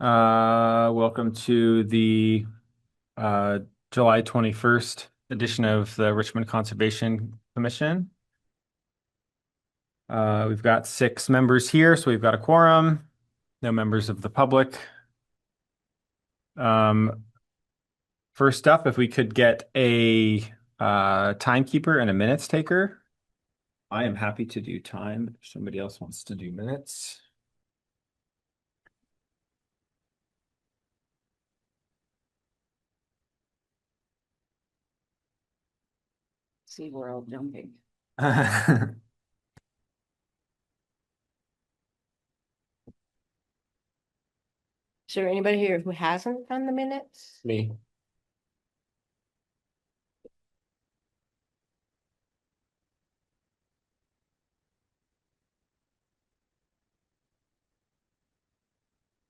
Welcome to the July 21st edition of the Richmond Conservation Commission. We've got 6 members here, so we've got a quorum, no members of the public. First up, if we could get a timekeeper and a minutes taker. I am happy to do time if somebody else wants to do minutes. See, we're all jumping. Is there anybody here who hasn't done the minutes? Me.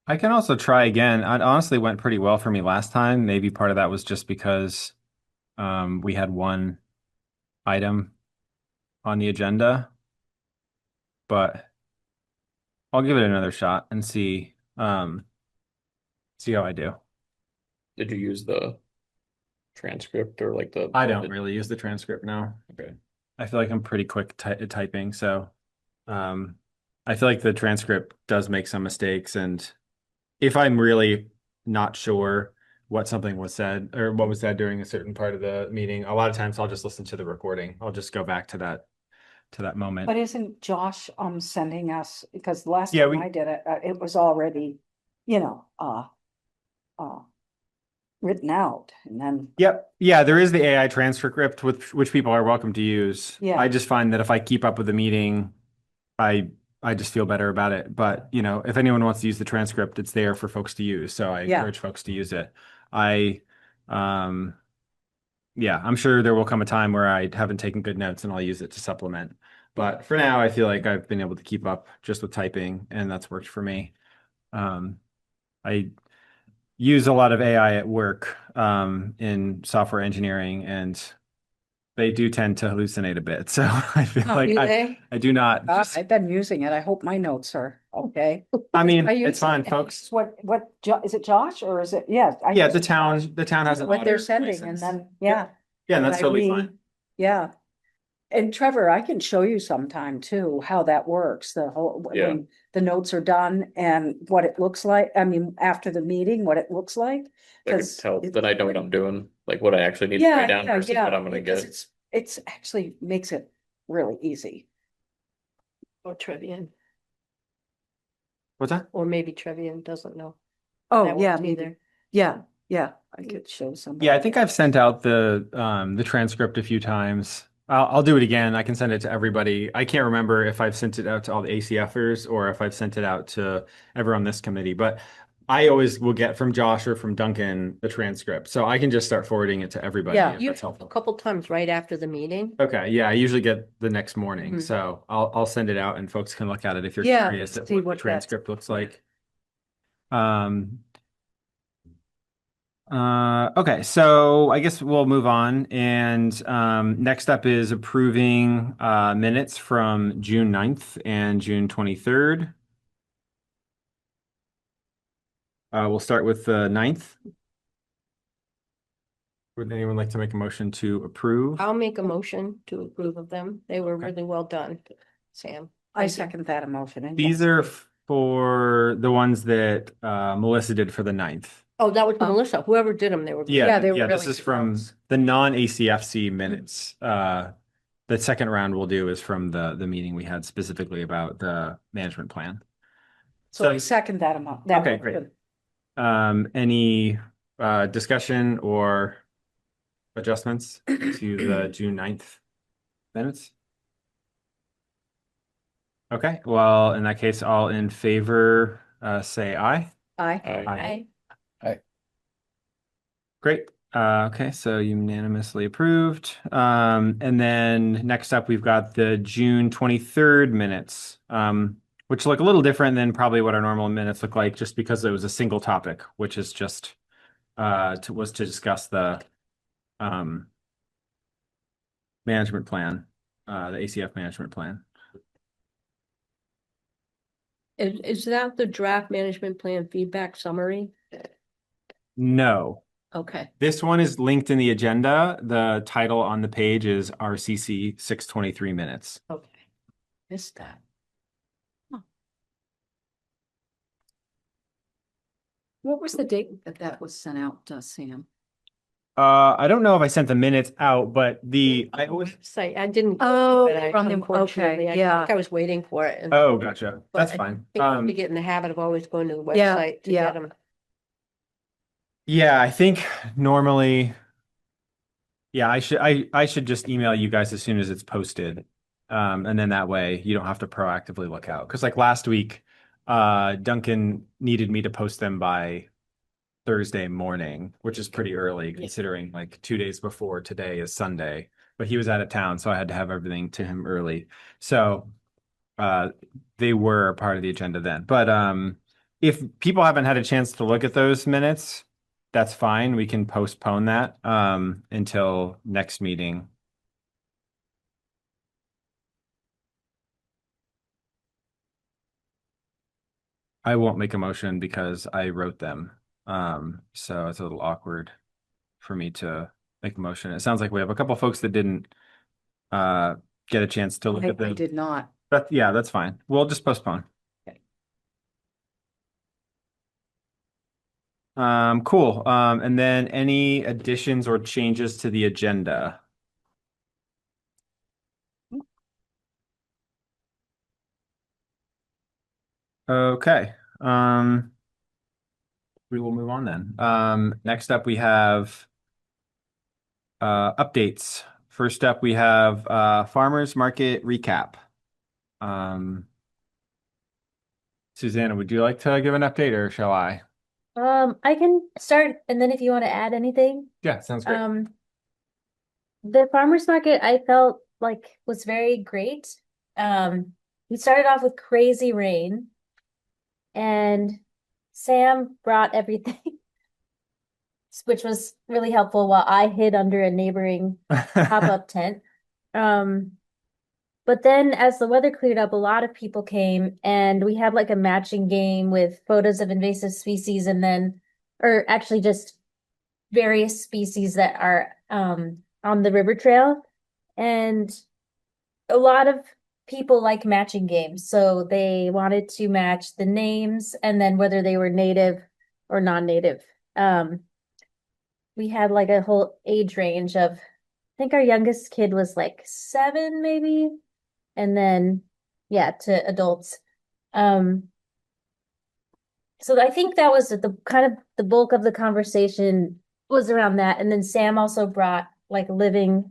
I can also try again. It honestly went pretty well for me last time. Maybe part of that was just because we had one item on the agenda, but I'll give it another shot and see see how I do. Did you use the transcript or like the? I don't really use the transcript now. Okay. I feel like I'm pretty quick at typing, so I feel like the transcript does make some mistakes, and if I'm really not sure what something was said or what was said during a certain part of the meeting, a lot of times I'll just listen to the recording. I'll just go back to that moment. But isn't Josh sending us, because the last Yeah, time I did it, it was already, you know, written out, and then Yep. Yeah, there is the AI transcript which people are welcome to use. Yeah. I just find that if I keep up with the meeting, I just feel better about it. But, you know, if anyone wants to use the transcript, it's there for folks to use. So I Yeah. encourage folks to use it. Yeah, I'm sure there will come a time where I haven't taken good notes and I'll use it to supplement. But for now, I feel like I've been able to keep up just with typing, and that's worked for me. I use a lot of AI at work in software engineering, and they do tend to hallucinate a bit. So I feel Oh, like do they? I do not just, I've been using it. I hope my notes are okay. I mean, I use it's fine, it. folks. Is it Josh or is it? Yeah. Yeah, the town has an What they're auditor's sending, and license. then, yeah. Yeah, and that's I totally read- fine. Yeah. And Trevor, I can show you sometime too, how that works, the whole, Yeah. when the notes are done and what it looks like. I mean, after the meeting, what it looks like. I can 'Cause tell it's that I know what I'm doing, like what I actually need to Yeah, write down yeah, versus what I'm gonna because get. it's actually makes it really easy. Or Trevian, What's that? or maybe Trevian doesn't know. Oh, that yeah, works maybe. either. Yeah, I could show somebody. Yeah, I think I've sent out the transcript a few times. I'll do it again. I can send it to everybody. I can't remember if I've sent it out to all the ACFers or if I've sent it out to everyone on this committee, but I always will get from Josh or from Duncan the transcript. So I can just start forwarding it to everybody Yeah. if You that's a helpful. couple times right after the meeting. Okay, yeah, I usually get the next morning, Mhm. so I'll send it out and folks can look at it if you're Yeah, curious at see what the what that- transcript looks like. Okay, so I guess we'll move on. And next up is approving minutes from June 9th and June 23rd. We'll start with the 9th. Would anyone like to make a motion to approve? I'll make a motion to approve of them. They were Okay. really well done, Sam. I Thank you. second that emotion. and These yes. are for the ones that Melissa did for the 9th. Oh, that was Oh. Melissa. Whoever did them, they were. Yeah, they were yeah, this really is good from notes. the non-ACFC minutes. The second round we'll do is from the meeting we had specifically about the management plan. So I second that amount. Okay, great. Any discussion or adjustments to the June 9th minutes? Okay, well, in that case, all in favor, say aye. Aye. Aye. Great. Okay, so unanimously approved. And then next up, we've got the June 23rd minutes, which look a little different than probably what our normal minutes look like, just because it was a single topic, which is just was to discuss the management plan, the ACF management plan. Is that the draft management plan feedback summary? No, Okay. this one is linked in the agenda. The title on the page is RCC 623 minutes. Okay. Missed that. What was the date that that was sent out, Sam? I don't know if I sent the minutes out, but I always. Say, I didn't. Oh, but I- from the- unfortunately, okay, I yeah. think I was waiting for it. And Oh, gotcha. but That's I fine. think we get in the habit of always going to the Yeah, website to yeah. get them. Yeah, I think normally, yeah, I should just email you guys as soon as it's posted. And then that way you don't have to proactively look out. Because like last week, Duncan needed me to post them by Thursday morning, which is pretty early considering like 2 days before today is Sunday. But he was out of town, so I had to have everything to him early. So uh they were a part of the agenda then. But if people haven't had a chance to look at those minutes, that's fine. We can postpone that until next meeting. I won't make a motion because I wrote them. So it's a little awkward for me to make a motion. It sounds like we have a couple folks that didn't get a chance to look at I them. did not. But yeah, that's fine. We'll just postpone. Okay. Cool. And then any additions or changes to the agenda? Okay. We will move on then. Next up we have updates. First up we have farmers market recap. Susanna, would you like to give an update or shall I? I can start, and then if you want to add anything, Yeah, sounds great. the farmers market I felt like was very great. We started off with crazy rain, and Sam brought everything, which was really helpful while I hid under a neighboring pop-up tent. But then as the weather cleared up, a lot of people came and we had like a matching game with photos of invasive species and then, or actually just various species that are on the river trail. And a lot of people like matching games. So they wanted to match the names and then whether they were native or non-native. We had like a whole age range of, I think our youngest kid was like 7 maybe. And then, yeah, to adults. So I think that was the kind of the bulk of the conversation was around that. And then Sam also brought like living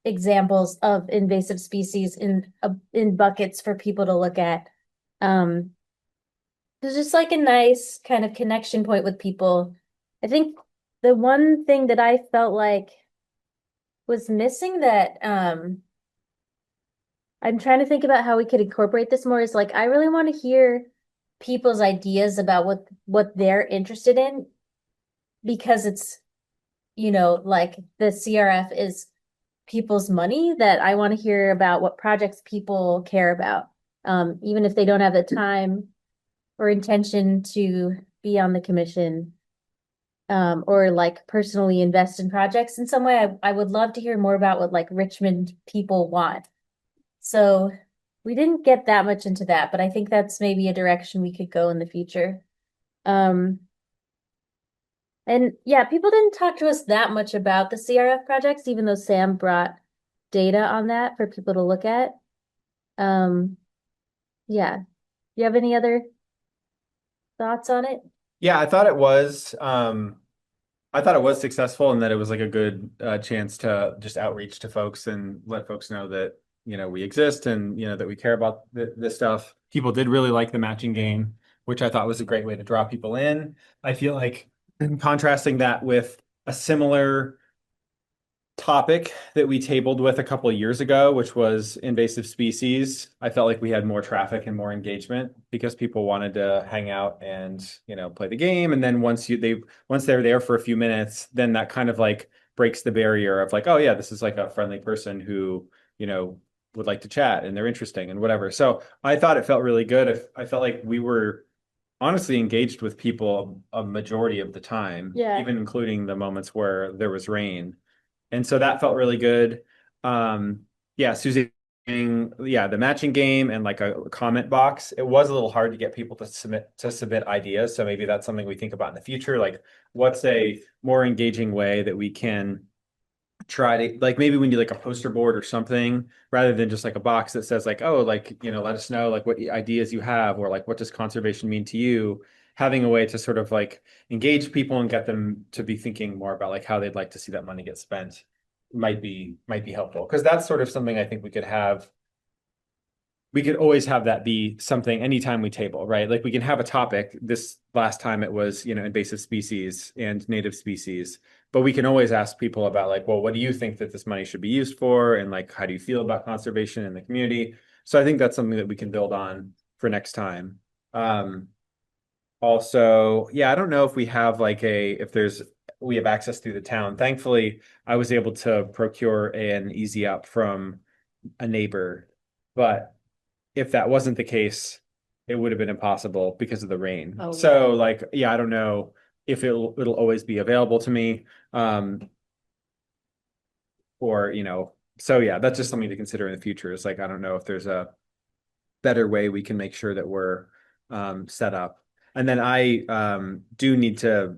examples of invasive species in buckets for people to look at. It was just like a nice kind of connection point with people. I think the one thing that I felt like was missing that I'm trying to think about how we could incorporate this more is like I really want to hear people's ideas about what they're interested in because it's like the CRF is people's money that I want to hear about what projects people care about even if they don't have the time or intention to be on the commission or like personally invest in projects in some way. I would love to hear more about what like Richmond people want. So we didn't get that much into that, but I think that's maybe a direction we could go in the future. And yeah, people didn't talk to us that much about the CRF projects, even though Sam brought data on that for people to look at. Yeah. Do you have any other thoughts on it? Yeah, I thought it was successful and that it was like a good chance to just outreach to folks and let folks know that, we exist and, that we care about this stuff. People did really like the matching game, which I thought was a great way to draw people in. I feel like contrasting that with a similar topic that we tabled with a couple of years ago, which was invasive species. I felt like we had more traffic and more engagement because people wanted to hang out and, play the game. And then once they're there for a few minutes, then that kind of like breaks the barrier of like, oh yeah, this is like a friendly person who, would like to chat and they're interesting and whatever. So I thought it felt really good. I felt like we were honestly engaged with people a majority of the time, Yeah. even including the moments where there was rain. And so that felt really good. Yeah, Susie, yeah, the matching game and like a comment box. It was a little hard to get people to submit ideas. So maybe that's something we think about in the future. Like, what's a more engaging way that we can try to, like, maybe we need like a poster board or something rather than just like a box that says like, oh, like, let us know like what ideas you have, or like what does conservation mean to you. Having a way to sort of like engage people and get them to be thinking more about like how they'd like to see that money get spent might be helpful, because that's sort of something I think we could always have that be something anytime we table, right? Like we can have a topic. This last time it was, invasive species and native species, but we can always ask people about like, well, what do you think that this money should be used for? And like, how do you feel about conservation in the community? So I think that's something that we can build on for next time. Also, yeah, I don't know if we have like we have access through the town. Thankfully, I was able to procure an easy up from a neighbor, but if that wasn't the case, it would have been impossible because of the rain. Oh, So like, yeah, I don't know if it'll always be available to me. Or, so yeah, that's just something to consider in the future. Is like, I don't know if there's a better way we can make sure that we're set up. And then I do need to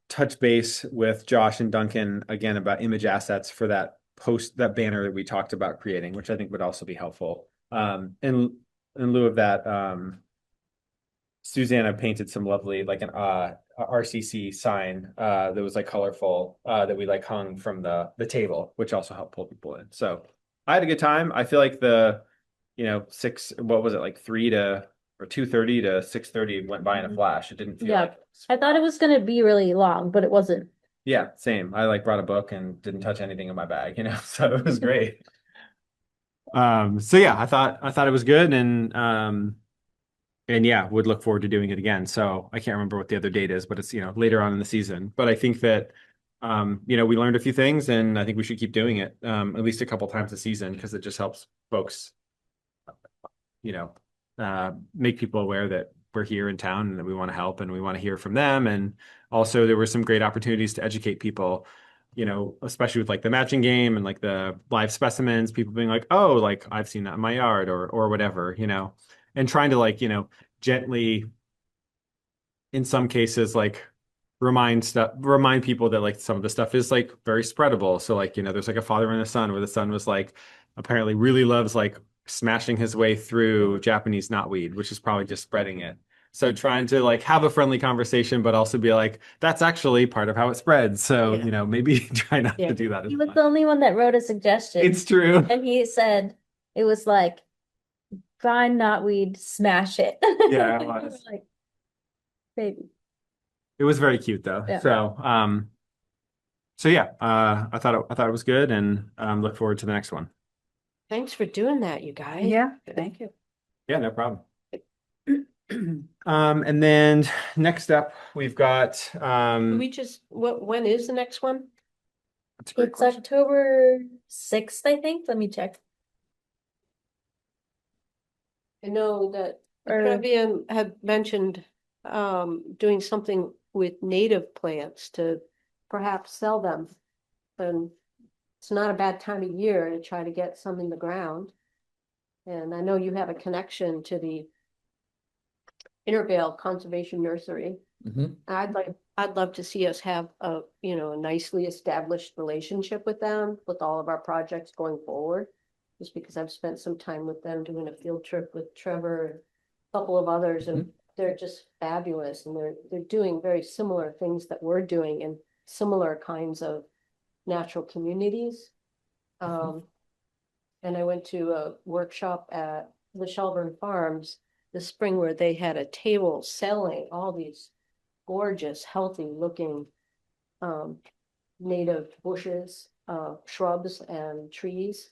touch base with Josh and Duncan again about image assets for that banner that we talked about creating, which I think would also be helpful. In lieu of that, Susanna painted some lovely, like an RCC sign that was like colorful that we like hung from the table, which also helped pull people in. So I had a good time. I feel like what was it, like 2:30 to 6:30 went by in a flash. It didn't feel Yeah. like I thought it was gonna be really long, but it wasn't. yeah, same. I like brought a book and didn't touch anything in my bag, so it was great. So yeah, I thought it was good, and yeah, would look forward to doing it again. So I can't remember what the other date is, but it's, later on in the season. But I think that, we learned a few things, and I think we should keep doing it, at least a couple times a season, because it just helps folks, make people aware that we're here in town and that we want to help and we want to hear from them. And also there were some great opportunities to educate people, especially with like the matching game and like the live specimens, people being like, oh, like I've seen that in my yard or whatever, and trying to like, gently, in some cases, like remind people that like some of the stuff is like very spreadable. So like, there's like a father and a son, where the son was like apparently really loves like smashing his way through Japanese knotweed, which is probably just spreading it. So trying to like have a friendly conversation, but also be like, that's actually part of how it spreads. So, Yeah. Maybe try not Yeah. to do that as He was much. the only one that wrote a suggestion. It's true. And he said it was like, find knotweed, smash it. Yeah, it was. Like, baby. It was very cute though. Yeah. So yeah, I thought it was good, and look forward to the next one. Thanks for doing that, you guys. Yeah, thank you. Yeah, no problem. And then next up, we've got When is the next one? that's a great It's question. October 6th, I think. Let me check. I know that Or- Trevian had mentioned doing something with native plants to perhaps sell them. And it's not a bad time of year to try to get some in the ground. And I know you have a connection to the Intervale Conservation Nursery. Mhm. I'd love to see us have a nicely established relationship with them, with all of our projects going forward. Just because I've spent some time with them doing a field trip with Trevor and a couple of others, and they're just fabulous, and they're doing very similar things that we're doing in similar kinds of natural communities. And I went to a workshop at the Shelburne Farms this spring where they had a table selling all these gorgeous, healthy looking native bushes, shrubs and trees.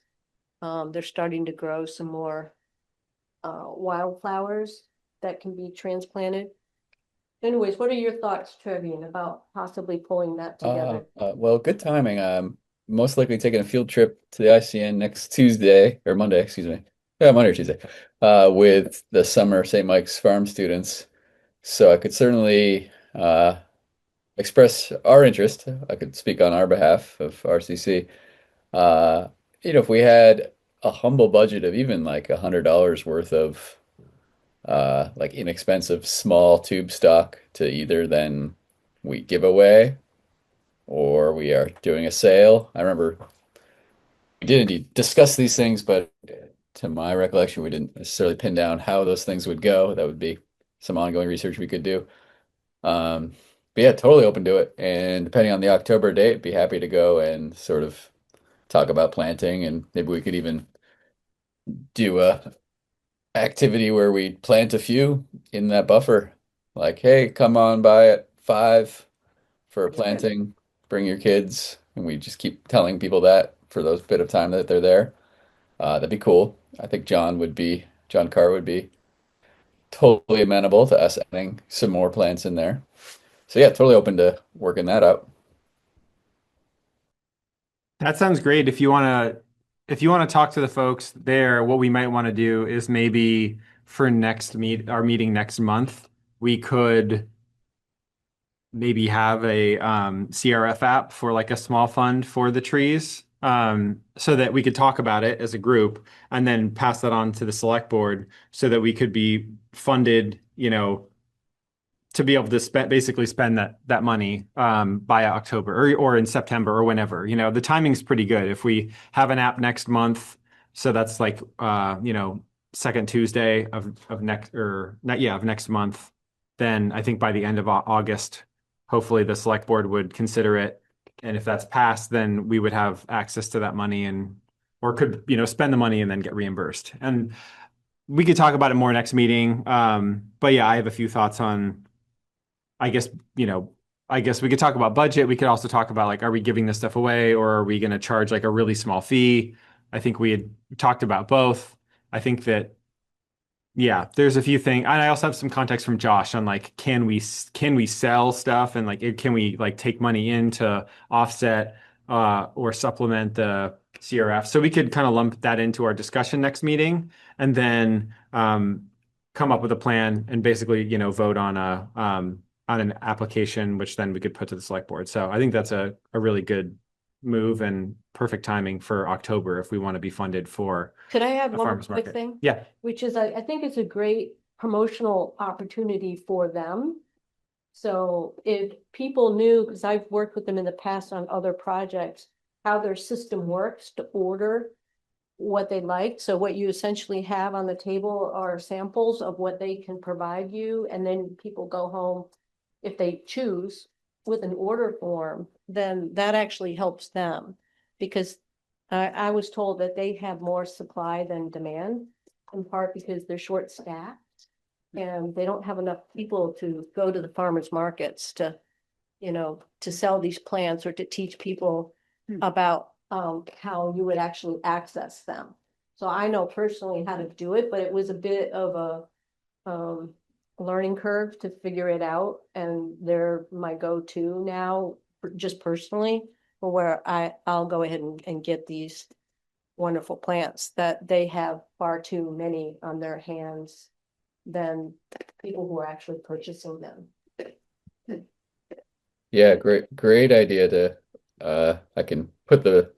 They're starting to grow some more wildflowers that can be transplanted. Anyways, what are your thoughts, Trevian, about possibly pulling that together? Well, good timing. most likely taking a field trip to the ICN next Tuesday or Monday, excuse me. Yeah, Monday or Tuesday, with the summer St. Mike's Farm students. So I could certainly express our interest. I could speak on our behalf of RCC. Uh, if we had a humble budget of even like $100 worth of like inexpensive small tube stock to either then we give away or we are doing a sale. I remember we did indeed discuss these things, but to my recollection, we didn't necessarily pin down how those things would go. That would be some ongoing research we could do. Um, but yeah, totally open to it. And depending on the October date, be happy to go and sort of talk about planting, and maybe we could even do a activity where we plant a few in that buffer. Like, hey, come on by at 5 for a planting, bring your kids, and we just keep telling people that for those bit of time that they're there. That'd be cool. I think John Carr would be totally amenable to us adding some more plants in there. So yeah, totally open to working that out. That sounds great. If you want to talk to the folks there, what we might want to do is maybe for our meeting next month, we could maybe have a CRF app for like a small fund for the trees, so that we could talk about it as a group and then pass that on to the select board so that we could be funded, to be able to basically spend that money by October or in September or whenever. The timing's pretty good. If we have an app next month, so that's like second Tuesday of next or not, yeah, of next month, then I think by the end of August, hopefully the select board would consider it. And if that's passed, then we would have access to that money and or could, spend the money and then get reimbursed. And we could talk about it more next meeting. But yeah, I have a few thoughts on I guess, I guess we could talk about budget. We could also talk about like, are we giving this stuff away or are we going to charge like a really small fee? I think we had talked about both. I think that, yeah, there's a few things. And I also have some context from Josh on like, can we sell stuff and like, can we like take money in to offset or supplement the CRF? So we could kind of lump that into our discussion next meeting and then come up with a plan and basically, vote on an application, which then we could put to the select board. So I think that's a really good move and perfect timing for October if we want to be funded for Could I add a one farmer's quick market. thing? Yeah. Which is, I think it's a great promotional opportunity for them. So if people knew, because I've worked with them in the past on other projects, how their system works to order what they like. So what you essentially have on the table are samples of what they can provide you, and then people go home if they choose with an order form, then that actually helps them. Because I was told that they have more supply than demand, in part because they're short-staffed. And they don't have enough people to go to the farmers markets to, to sell these plants or to teach people about how you would actually access them. So I know personally how to do it, but it was a bit of a learning curve to figure it out. And they're my go-to now, just personally, for where I'll go ahead and get these wonderful plants that they have far too many on their hands than people who are actually purchasing them. Yeah, great idea to I can put the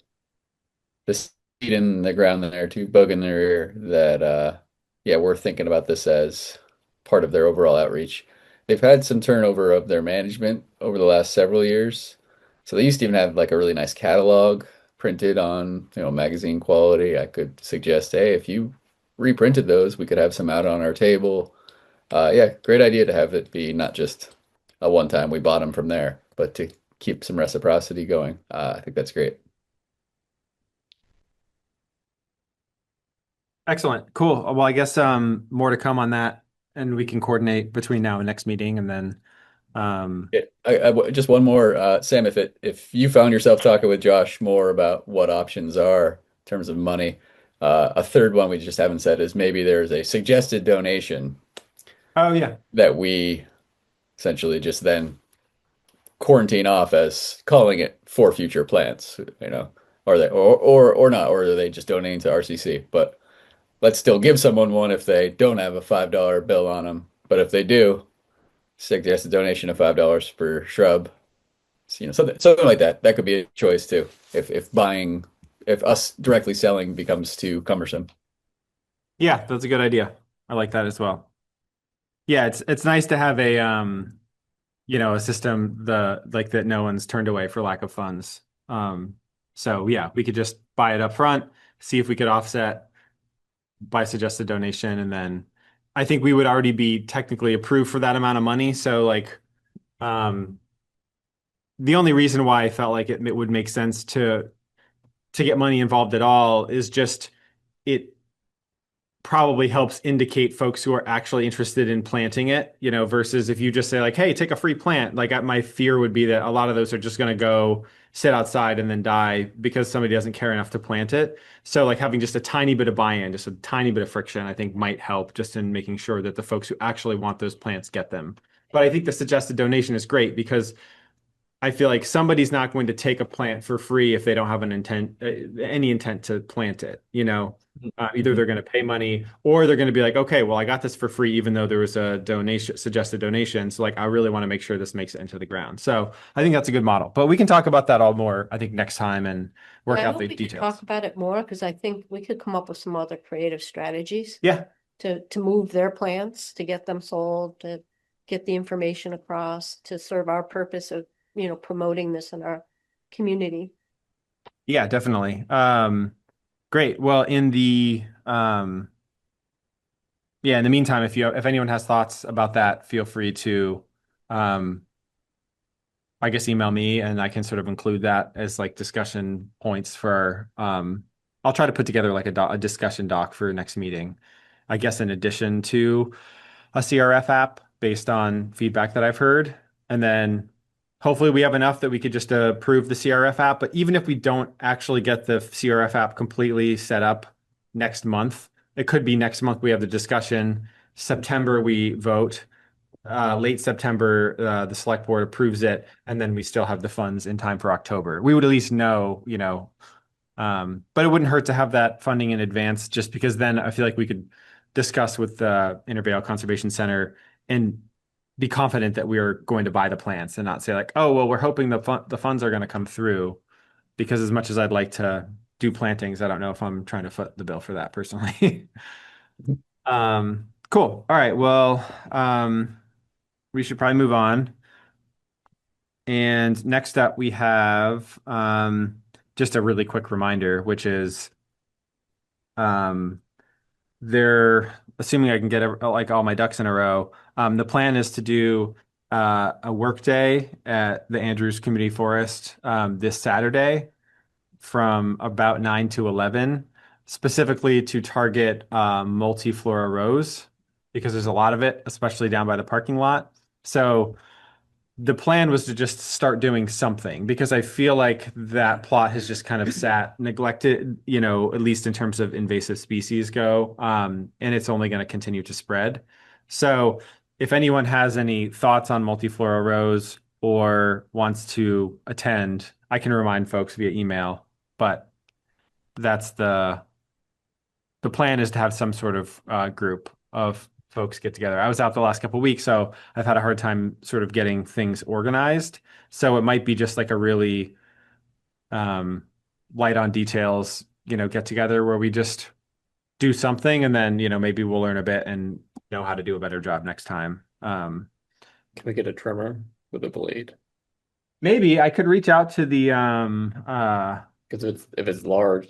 seed in the ground there too, bug in their ear that yeah, we're thinking about this as part of their overall outreach. They've had some turnover of their management over the last several years. So they used to even have like a really nice catalog printed on, magazine quality. I could suggest, hey, if you reprinted those, we could have some out on our table. Yeah, great idea to have it be not just a one time we bought them from there, but to keep some reciprocity going. I think that's great. Excellent. Cool. Well, I guess more to come on that and we can coordinate between now and next meeting and then Yeah, just one more, Sam. If you found yourself talking with Josh more about what options are in terms of money, a third one we just haven't said is maybe there's a suggested donation oh yeah. that we essentially just then quarantine off as calling it for future plants. Are they or not, or are they just donating to RCC? But let's still give someone one if they don't have a $5 bill on them. But if they do, suggest a donation of $5 per shrub. So, something like that. That could be a choice too. If us directly selling becomes too cumbersome. Yeah, that's a good idea. I like that as well. Yeah, it's nice to have a a system like that no one's turned away for lack of funds. So yeah, we could just buy it up front, see if we could offset by suggested donation, and then I think we would already be technically approved for that amount of money. So like um the only reason why I felt like it would make sense to get money involved at all is just it probably helps indicate folks who are actually interested in planting it, versus if you just say like, hey, take a free plant. Like my fear would be that a lot of those are just going to go sit outside and then die because somebody doesn't care enough to plant it. So like having just a tiny bit of buy-in, just a tiny bit of friction, I think might help just in making sure that the folks who actually want those plants get them. But I think the suggested donation is great because I feel like somebody's not going to take a plant for free if they don't have any intent to plant it. Either they're going to pay money or they're going to be like, okay, well, I got this for free, even though there was a suggested donation. So like, I really want to make sure this makes it into the ground. So I think that's a good model, but we can talk about that all more, I think, next time and work I out hope the we could details. talk about it more, because I think we could come up with some other creative strategies Yeah. to move their plants, to get them sold, to get the information across, to serve our purpose of, promoting this in our community. Yeah, definitely. Great. Well, in the meantime, if anyone has thoughts about that, feel free to I guess email me and I can sort of include that as like discussion points for I'll try to put together like a discussion doc for next meeting. I guess in addition to a CRF app based on feedback that I've heard. And then hopefully we have enough that we could just approve the CRF app. But even if we don't actually get the CRF app completely set up next month, it could be next month we have the discussion. September we vote. Late September, the select board approves it, and then we still have the funds in time for October. We would at least know, but it wouldn't hurt to have that funding in advance, just because then I feel like we could discuss with the Intervale Conservation Center and be confident that we are going to buy the plants and not say like, oh, well, we're hoping the funds are going to come through, because as much as I'd like to do plantings, I don't know if I'm trying to foot the bill for that personally. Cool. All right. Well, we should probably move on. And next up, we have just a really quick reminder, which is they're assuming I can get like all my ducks in a row. The plan is to do a workday at the Andrews Community Forest this Saturday from about 9 to 11, specifically to target multiflora rose, because there's a lot of it, especially down by the parking lot. So the plan was to just start doing something, because I feel like that plot has just kind of sat neglected, at least in terms of invasive species go, and it's only going to continue to spread. So if anyone has any thoughts on multiflora rose or wants to attend, I can remind folks via email, but that's the plan, is to have some sort of group of folks get together. I was out the last couple of weeks, so I've had a hard time sort of getting things organized. So it might be just like a really light on details, get together where we just do something, and then, maybe we'll learn a bit and know how to do a better job next time. Can we get a trimmer with a blade? Maybe I could reach out to the Because if it's large,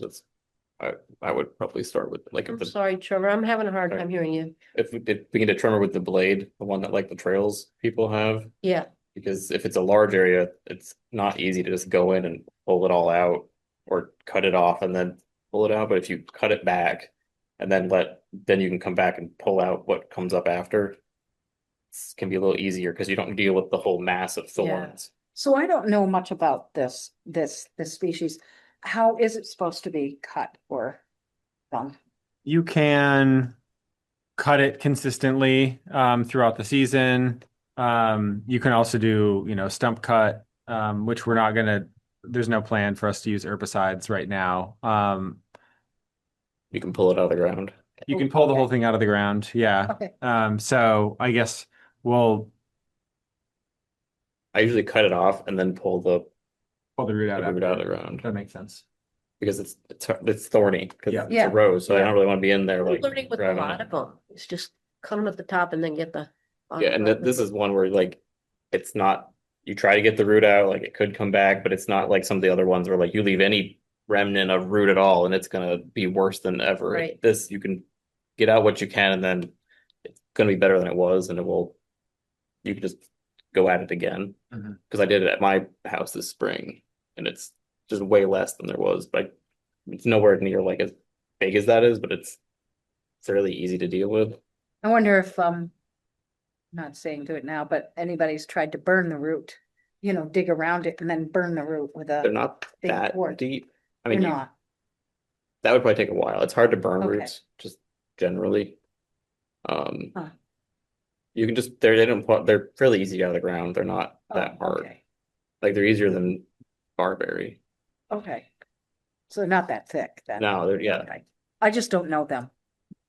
I would probably start with like I'm sorry, Trevor, I'm having a hard time hearing you. if we get a trimmer with the blade, the one that like the trails people have, Yeah, because if it's a large area, it's not easy to just go in and pull it all out or cut it off and then pull it out. But if you cut it back and then you can come back and pull out what comes up after, it can be a little easier because you don't deal with the whole mass of thorns. So I don't know much about this species. How is it supposed to be cut or done? you can cut it consistently throughout the season. You can also do, stump cut, which we're not going to there's no plan for us to use herbicides right now. You can pull it out of the ground. You can pull the whole Okay. thing out of the ground. Yeah. Okay. So I guess we'll I usually cut it off and then pull the pull the root out root out of the after. ground That makes sense. because it's thorny because Yeah. it's Yeah. a rose, so I Yeah. don't really want to be in there We're like learning with a grabbing lot it. of them. It's just cut them at the top and then get the. Yeah, and this is one where like it's not. You try to get the root out, like it could come back, but it's not like some of the other ones where like you leave any remnant of root at all, and it's gonna be worse than ever. Right. This you can get out what you can, and then it's gonna be better than it was, and it will. You can just go at it again Mhm. because I did it at my house this spring, and it's just way less than there was, but it's nowhere near like as big as that is, but it's fairly easy to deal with. I wonder if, not saying do it now, but anybody's tried to burn the root, dig around it and then burn the root with They're a, not big that cord. deep. I you're mean, not. that would probably take a while. It's hard to burn Okay. roots, just generally. Um, Huh. you can just they're fairly easy out of the ground. They're not that Oh, hard. okay, Like they're easier than barberry. okay. So they're not that thick then. No, yeah, Okay. I just don't know them.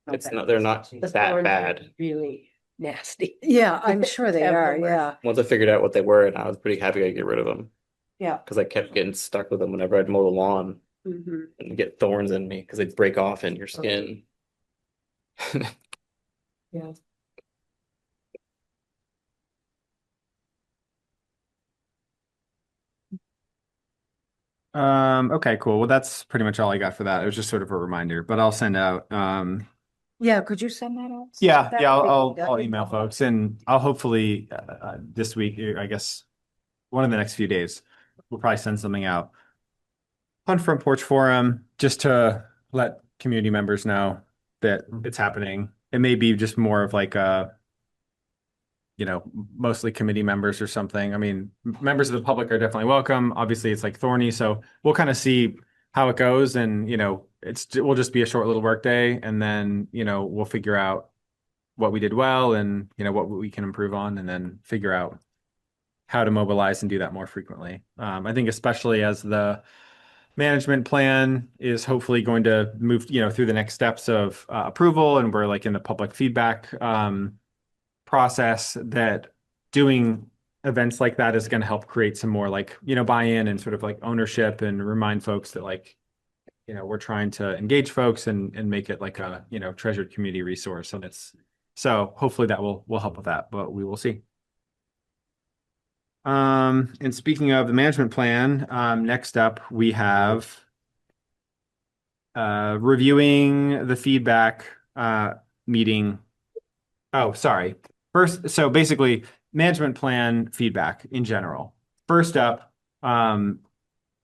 Know it's that not. They're not The that thorns are bad. Really nasty. Yeah, I'm sure they Have are, them worse. yeah, Once I figured out what they were, and I was pretty happy I get rid of them yeah. because I kept getting stuck with them whenever I'd mow the lawn Mhm. and get thorns in me because they'd break off in your skin. Yeah. Okay, cool. Well, that's pretty much all I got for that. It was just sort of a reminder, but I'll send out, Yeah, could you send that out? yeah, That yeah, would be I'll good. email folks and I'll hopefully, this week, I guess, one of the next few days, we'll probably send something out on Front Porch Forum just to let community members know that it's happening. It may be just more of like a, mostly committee members or something. I mean, members of the public are definitely welcome. Obviously, it's like thorny, so we'll kind of see how it goes, and will just be a short little work day, and then we'll figure out what we did well and what we can improve on, and then figure out how to mobilize and do that more frequently. I think especially as the management plan is hopefully going to move, through the next steps of approval, and we're like in the public feedback process, that doing events like that is going to help create some more like, buy-in and sort of like ownership, and remind folks that like, we're trying to engage folks and make it like a, treasured community resource. And so hopefully that will help with that, but we will see. And speaking of the management plan, next up we have reviewing the feedback meeting. Oh, sorry. First, so basically, management plan feedback in general. First up,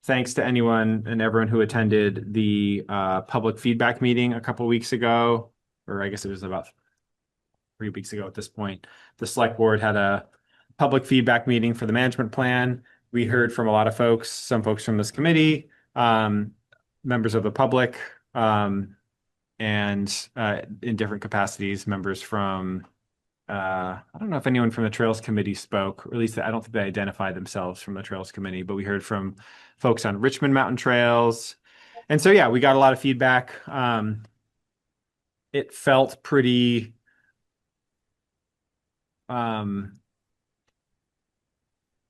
thanks to anyone and everyone who attended the public feedback meeting a couple weeks ago, or I guess it was about 3 weeks ago at this point. The select board had a public feedback meeting for the management plan. We heard from a lot of folks, some folks from this committee, members of the public, and in different capacities, members from I don't know if anyone from the Trails Committee spoke, or at least I don't think they identified themselves from the Trails Committee, but we heard from folks on Richmond Mountain Trails. And so, yeah, we got a lot of feedback. It felt pretty,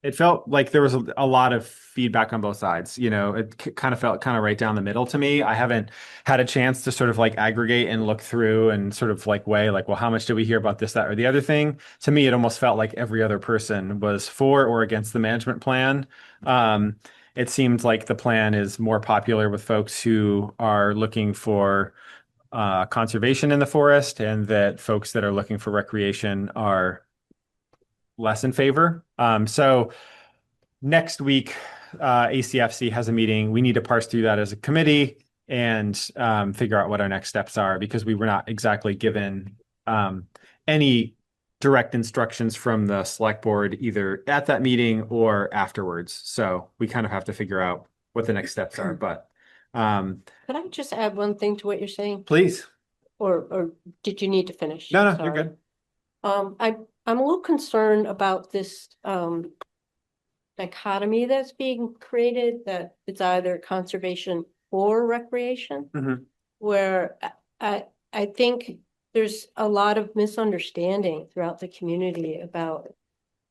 it felt like there was a lot of feedback on both sides. It kind of felt kind of right down the middle to me. I haven't had a chance to sort of like aggregate and look through and sort of like weigh like, well, how much did we hear about this, that, or the other thing? To me, it almost felt like every other person was for or against the management plan. It seemed like the plan is more popular with folks who are looking for conservation in the forest, and that folks that are looking for recreation are less in favor. So next week, ACFC has a meeting. We need to parse through that as a committee and figure out what our next steps are, because we were not exactly given any direct instructions from the select board either at that meeting or afterwards. So we kind of have to figure out what the next steps are. But Could I just add one thing to what you're saying? please. Or did you need to finish? No, you're Sorry. good. I'm a little concerned about this dichotomy that's being created, that it's either conservation or recreation. Mhm. Where I think there's a lot of misunderstanding throughout the community about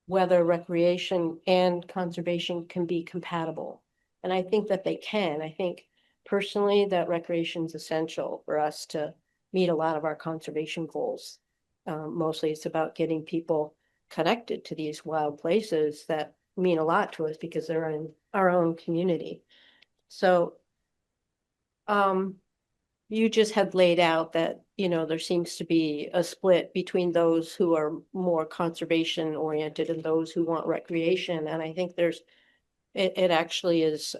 whether recreation and conservation can be compatible. And I think that they can. I think personally that recreation is essential for us to meet a lot of our conservation goals. Mostly it's about getting people connected to these wild places that mean a lot to us because they're in our own community. So, you just had laid out that, there seems to be a split between those who are more conservation oriented and those who want recreation. And I think it actually is,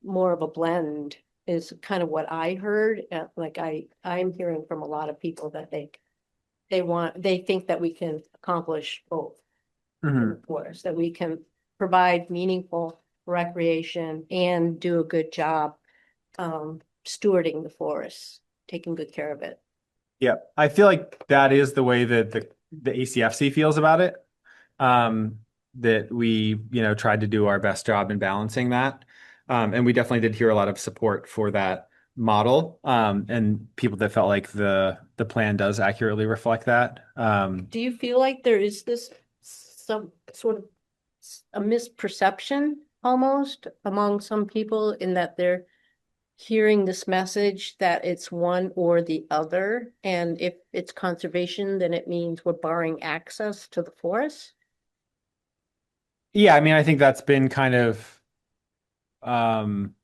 more of a blend is kind of what I heard. Like I'm hearing from a lot of people that they think that we can accomplish both in Mhm. the forest, that we can provide meaningful recreation and do a good job, stewarding the forest, taking good care of it. Yeah, I feel like that is the way that the ACFC feels about it. That we, tried to do our best job in balancing that. And we definitely did hear a lot of support for that model. And people that felt like the plan does accurately reflect that. Do you feel like there is this some sort of a misperception almost among some people in that they're hearing this message that it's one or the other, and if it's conservation, then it means we're barring access to the forest? Yeah, I mean, I think that's been kind of um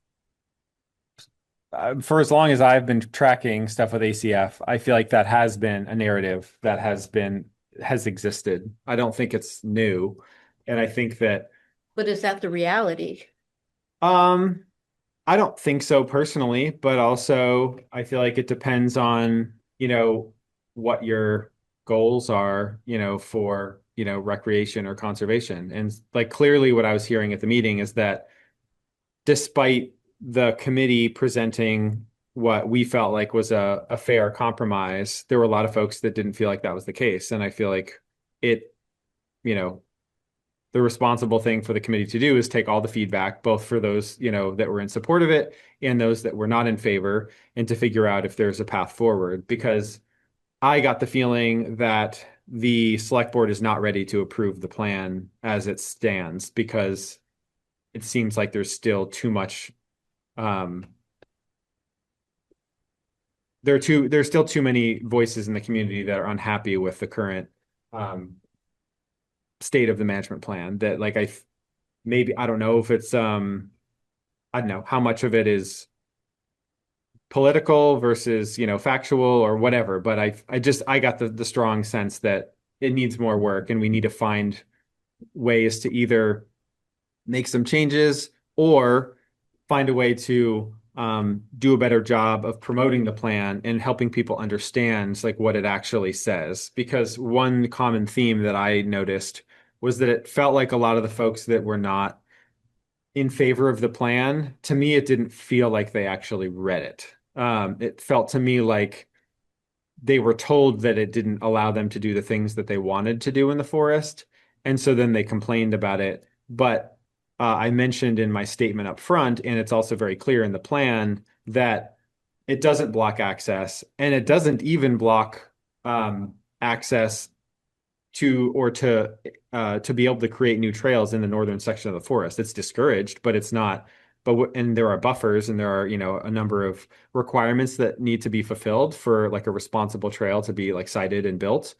for as long as I've been tracking stuff with ACF, I feel like that has been a narrative that has existed. I don't think it's new. And I think that But is that the reality? um I don't think so personally, but also I feel like it depends on, what your goals are, for, recreation or conservation. And like clearly what I was hearing at the meeting is that despite the committee presenting what we felt like was a fair compromise, there were a lot of folks that didn't feel like that was the case. And I feel like it, you know, the responsible thing for the committee to do is take all the feedback, both for those, that were in support of it and those that were not in favor, and to figure out if there's a path forward. Because I got the feeling that the select board is not ready to approve the plan as it stands because it seems like there's still too much um, there's still too many voices in the community that are unhappy with the current um, state of the management plan. That like maybe I don't know if it's I don't know how much of it is political versus factual or whatever, but I got the strong sense that it needs more work and we need to find ways to either make some changes or find a way to do a better job of promoting the plan and helping people understand like what it actually says. Because one common theme that I noticed was that it felt like a lot of the folks that were not in favor of the plan, to me, it didn't feel like they actually read it. It felt to me like they were told that it didn't allow them to do the things that they wanted to do in the forest. And so then they complained about it. But I mentioned in my statement up front, and it's also very clear in the plan, that it doesn't block access and it doesn't even block access to be able to create new trails in the northern section of the forest. It's discouraged, but it's not. And there are buffers and there are, a number of requirements that need to be fulfilled for like a responsible trail to be like sited and built,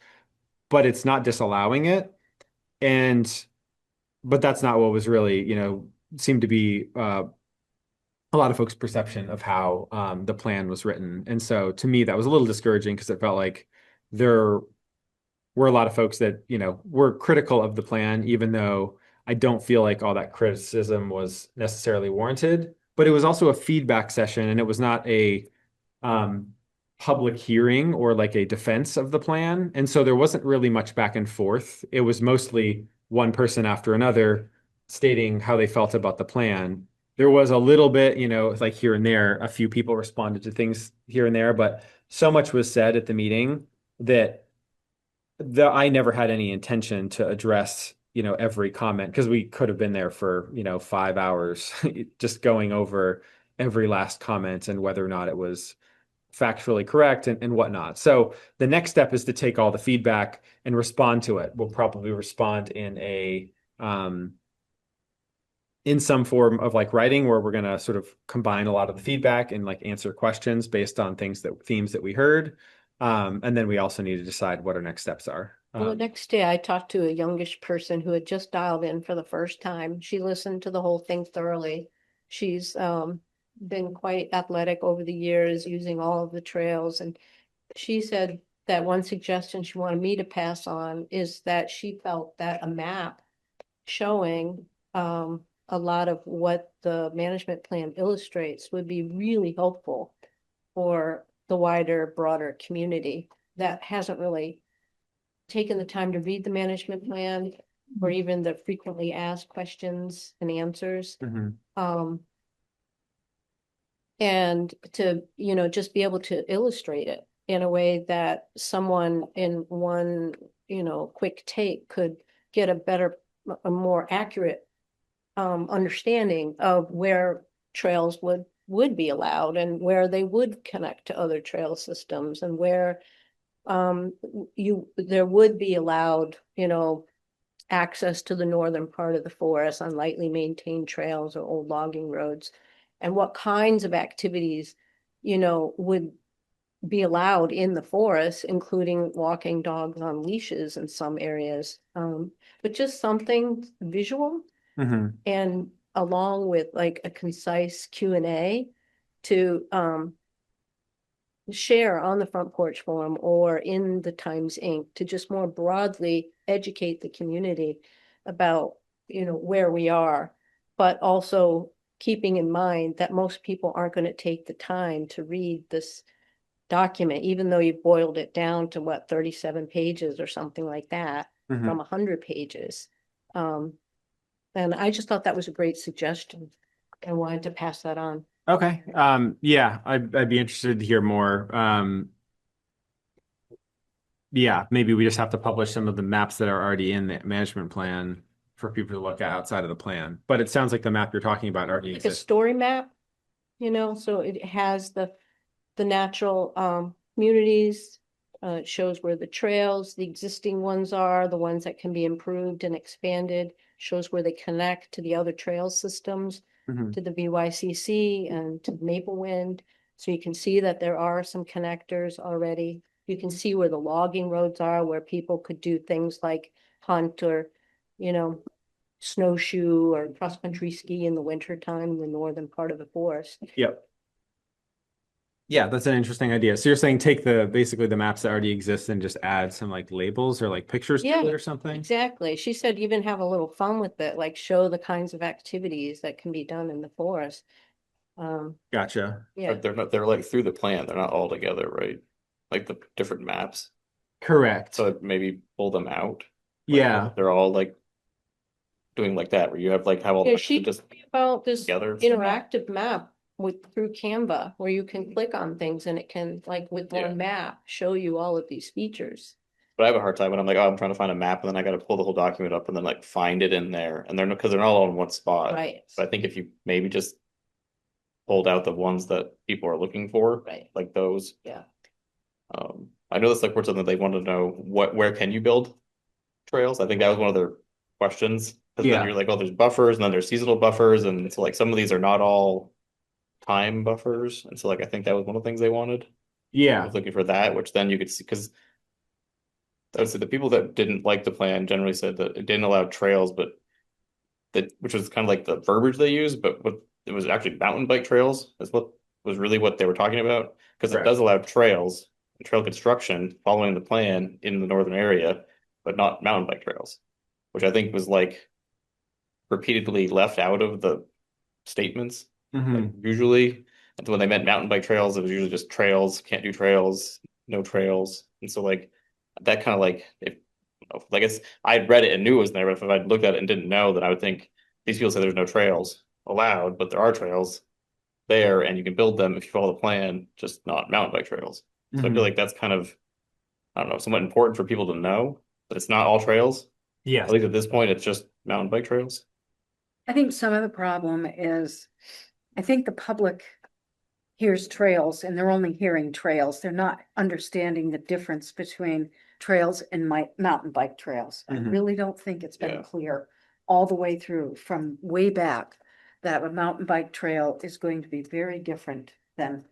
but it's not disallowing it. And but that's not what was really, seemed to be a lot of folks' perception of how the plan was written. And so to me, that was a little discouraging because it felt like there were a lot of folks that, were critical of the plan, even though I don't feel like all that criticism was necessarily warranted. But it was also a feedback session, and it was not a um, public hearing or like a defense of the plan. And so there wasn't really much back and forth. It was mostly one person after another stating how they felt about the plan. There was a little bit, like here and there, a few people responded to things here and there, but so much was said at the meeting that I never had any intention to address, every comment, because we could have been there for, 5 hours just going over every last comment and whether or not it was factually correct and whatnot. So the next step is to take all the feedback and respond to it. We'll probably respond in some form of like writing, where we're going to sort of combine a lot of the feedback and like answer questions based on themes that we heard. And then we also need to decide what our next steps are. Well, the next day I talked to a youngish person who had just dialed in for the first time. She listened to the whole thing thoroughly. She's been quite athletic over the years, using all of the trails. And she said that one suggestion she wanted me to pass on is that she felt that a map showing a lot of what the management plan illustrates would be really helpful for the wider, broader community that hasn't really taken the time to read the management plan or even the frequently asked questions and answers. And to, just be able to illustrate it in a way that someone in one, quick take could get a more accurate understanding of where trails would be allowed and where they would connect to other trail systems and where there would be allowed, access to the northern part of the forest on lightly maintained trails or old logging roads, and what kinds of activities, would be allowed in the forest, including walking dogs on leashes in some areas. But just something visual and along with like a concise Q&A to share on the Front Porch Forum or in the Times Inc. to just more broadly educate the community about, where we are, but also keeping in mind that most people aren't going to take the time to read this document, even though you've boiled it down to 37 pages or something like that from 100 pages. And I just thought that was a great suggestion. I wanted to pass that on. Okay. Yeah, I'd be interested to hear more. Yeah, maybe we just have to publish some of the maps that are already in the management plan for people to look at outside of the plan. But it sounds like the map you're talking about already Like a exists. story map, so it has the natural communities. It shows where the trails, the existing ones are, the ones that can be improved and expanded, shows where they connect to the other trail systems, to the BYCC and to Maplewind. So you can see that there are some connectors already. You can see where the logging roads are, where people could do things like hunt or, snowshoe or cross-country ski in the wintertime in the northern part of the forest. Yep. Yeah, that's an interesting idea. So you're saying take basically the maps that already exist and just add some like labels or like pictures to it or something? Exactly. She said even have a little fun with it, like show the kinds of activities that can be done in the forest. Gotcha. Yeah. They're like through the plan. They're not all together, right? Like the different maps. Correct. So maybe pull them out. Yeah. They're all like doing like that, where you have like how all She just told me about this together. interactive map through Canva, where you can click on things and it can, like with one map, show you all of these features. But I have a hard time when I'm like, oh, I'm trying to find a map, and then I got to pull the whole document up and then like find it in there, and because they're not all in one spot. Right. But I think if you maybe just pulled out the ones that people are looking for, Right. like those. Yeah. I know that's like something they want to know where can you build trails? I think that was one of their questions. Because then you're like, oh, there's buffers, and then there's seasonal buffers, and so like some of these are not all time buffers, and so like I think that was one of the things they wanted. I Yeah. was looking for that, which then you could see, because I would say the people that didn't like the plan generally said that it didn't allow trails, but which was kind of like the verbiage they used, but what it was actually mountain bike trails is what was really what they were talking about, because it Correct. does allow trails, trail construction following the plan in the northern area, but not mountain bike trails, which I think was like repeatedly left out of the statements. Like usually, and when they meant mountain bike trails, it was usually just trails, can't do trails, no trails. And so like that kind of like, I guess I'd read it and knew it was there, but if I'd looked at it and didn't know, then I would think these people say there's no trails allowed, but there are trails there and you can build them if you follow the plan, just not mountain bike trails. So I feel like that's kind of, I don't know, somewhat important for people to know, but it's not all trails. Yes. At least at this point, it's just mountain bike trails. I think some of the problem is, I think the public hears trails and they're only hearing trails. They're not understanding the difference between trails and mountain bike trails. I Mhm. really don't think it's been Yeah. clear all the way through from way back that a mountain bike trail is going to be very different than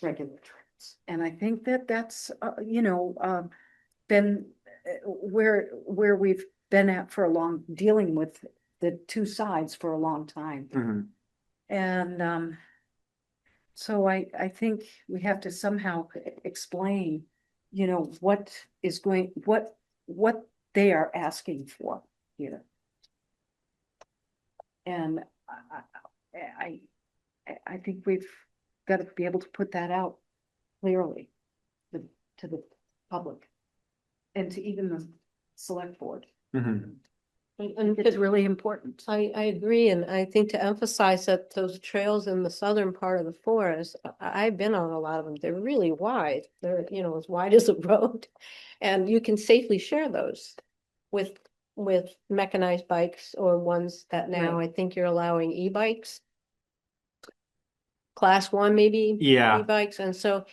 regular trails. And I think that that's, been where we've been at for a long, dealing with the two sides for a long time. Mhm. And so I think we have to somehow explain, what is going, what they are asking for here. And I, I think we've got to be able to put that out clearly to the public and to even the select board. Mhm. And It's really important. I agree, and I think to emphasize that those trails in the southern part of the forest, I've been on a lot of them, they're really wide. They're, as wide as a road. And you can safely share those with mechanized bikes or ones that now I think you're allowing e-bikes. Class 1 maybe. Yeah. E-bikes, and so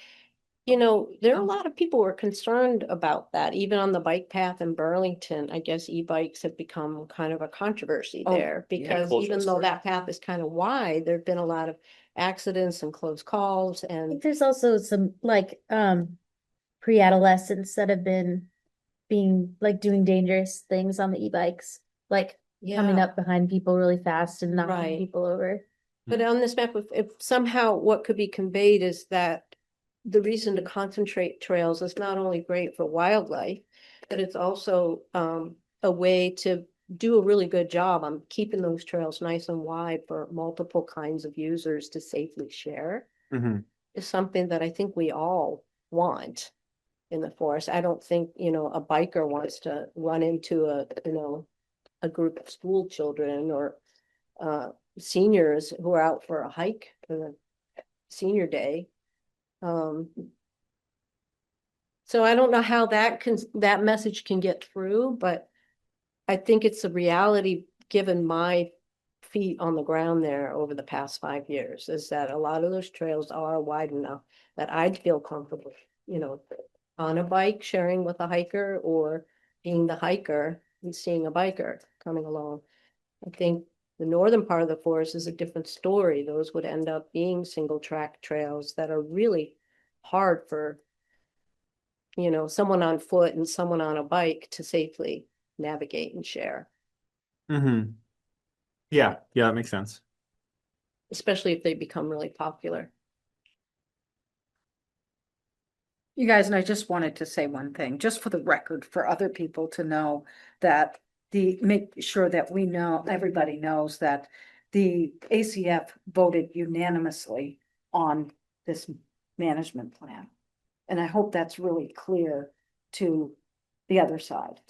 there are a lot of people who are concerned about that, even on the bike path in Burlington. I guess e-bikes have become kind of a controversy Oh, there yeah. because Close even to though story. that path is kind of wide, there've been a lot of accidents and close calls I and think there's also some like pre-adolescents that have been being like doing dangerous things on the e-bikes, like coming yeah. up behind people really fast and knocking Right. people over. But on this map, if somehow what could be conveyed is that the reason to concentrate trails is not only great for wildlife, but it's also a way to do a really good job on keeping those trails nice and wide for multiple kinds of users to safely share Mhm. is something that I think we all want in the forest. I don't think, a biker wants to run into a group of school children or seniors who are out for a hike for the senior day. So I don't know how that message can get through, but I think it's a reality, given my feet on the ground there over the past 5 years, is that a lot of those trails are wide enough that I'd feel comfortable, on a bike sharing with a hiker or being the hiker and seeing a biker coming along. I think the northern part of the forest is a different story. Those would end up being single track trails that are really hard for, someone on foot and someone on a bike to safely navigate and share, Mhm. Yeah, that makes sense. especially if they become really popular. You guys, and I just wanted to say one thing, just for the record, for other people to know that make sure that we know, everybody knows that the ACF voted unanimously on this management plan. And I hope that's really clear to the other side.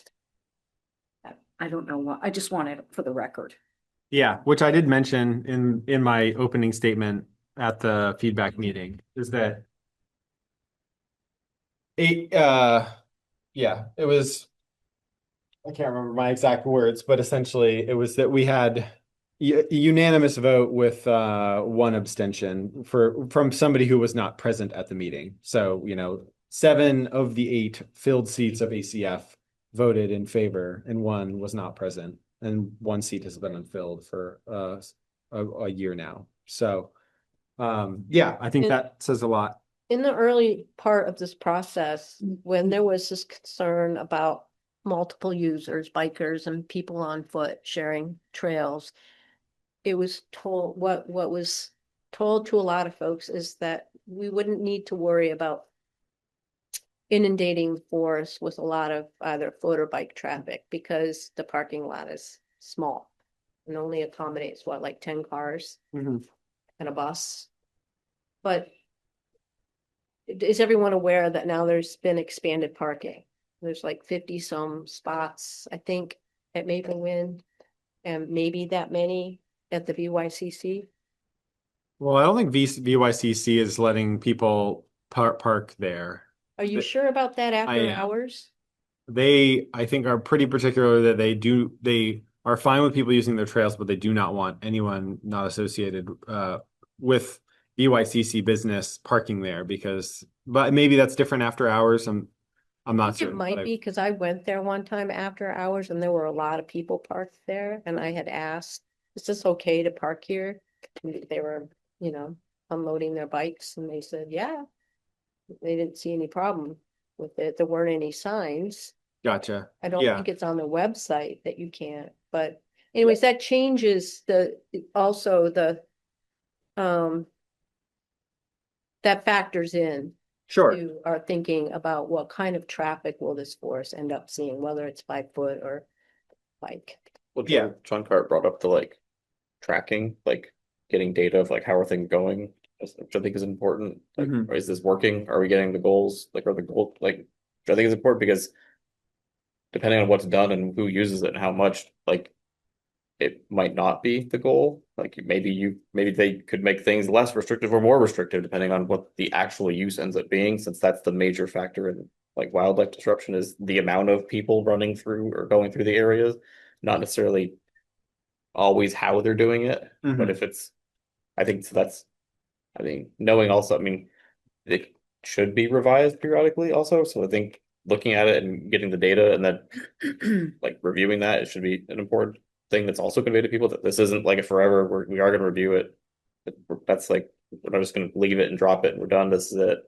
I don't know what, I just wanted it for the record. Yeah, which I did mention in my opening statement at the feedback meeting, is that it it was, I can't remember my exact words, but essentially it was that we had a unanimous vote with one abstention from somebody who was not present at the meeting. So, 7 of the 8 filled seats of ACF voted in favor and one was not present. And 1 seat has been unfilled for a year now. So, I think that says a lot. In the early part of this process, when there was this concern about multiple users, bikers and people on foot sharing trails, it was told, what was told to a lot of folks is that we wouldn't need to worry about inundating the forest with a lot of either foot or bike traffic because the parking lot is small and only accommodates like 10 cars Mhm. and a bus. But is everyone aware that now there's been expanded parking? There's like 50 some spots, I think, at Maple Wind, and maybe that many at the VYCC. Well, I don't think VYCC is letting people park there. Are you But sure about that after I am. hours? they, I think, are pretty particular that they are fine with people using their trails, but they do not want anyone not associated with BYCC business parking there because, but maybe that's different after hours. I'm not It certain. might be, because I went there one time after hours and there were a lot of people parked there, and I had asked, is this okay to park here? And they were, unloading their bikes, and they said, yeah. They didn't see any problem with it. There weren't any signs. Gotcha. I don't Yeah. think it's on the website that you can't, but anyways, that changes also the, that factors in Sure. to our thinking about what kind of traffic will this force end up seeing, whether it's by foot or bike. Well, Yeah. John Cart brought up the like tracking, like getting data of like how are things going, which I think is important. Like, Mhm. is this working? Are we getting the goals? Like, are the goal like, which I think is important because depending on what's done and who uses it and how much, like, it might not be the goal. Like maybe they could make things less restrictive or more restrictive depending on what the actual use ends up being, since that's the major factor in like wildlife disruption is the amount of people running through or going through the areas, not necessarily always how they're doing it. But Mhm. if it's, I think so that's, I mean, knowing also, I mean, it should be revised periodically also. So I think looking at it and getting the data and then like reviewing that, it should be an important thing that's also conveyed to people that this isn't like a forever, we are going to review it. That's like, we're not just going to leave it and drop it and we're done. This is it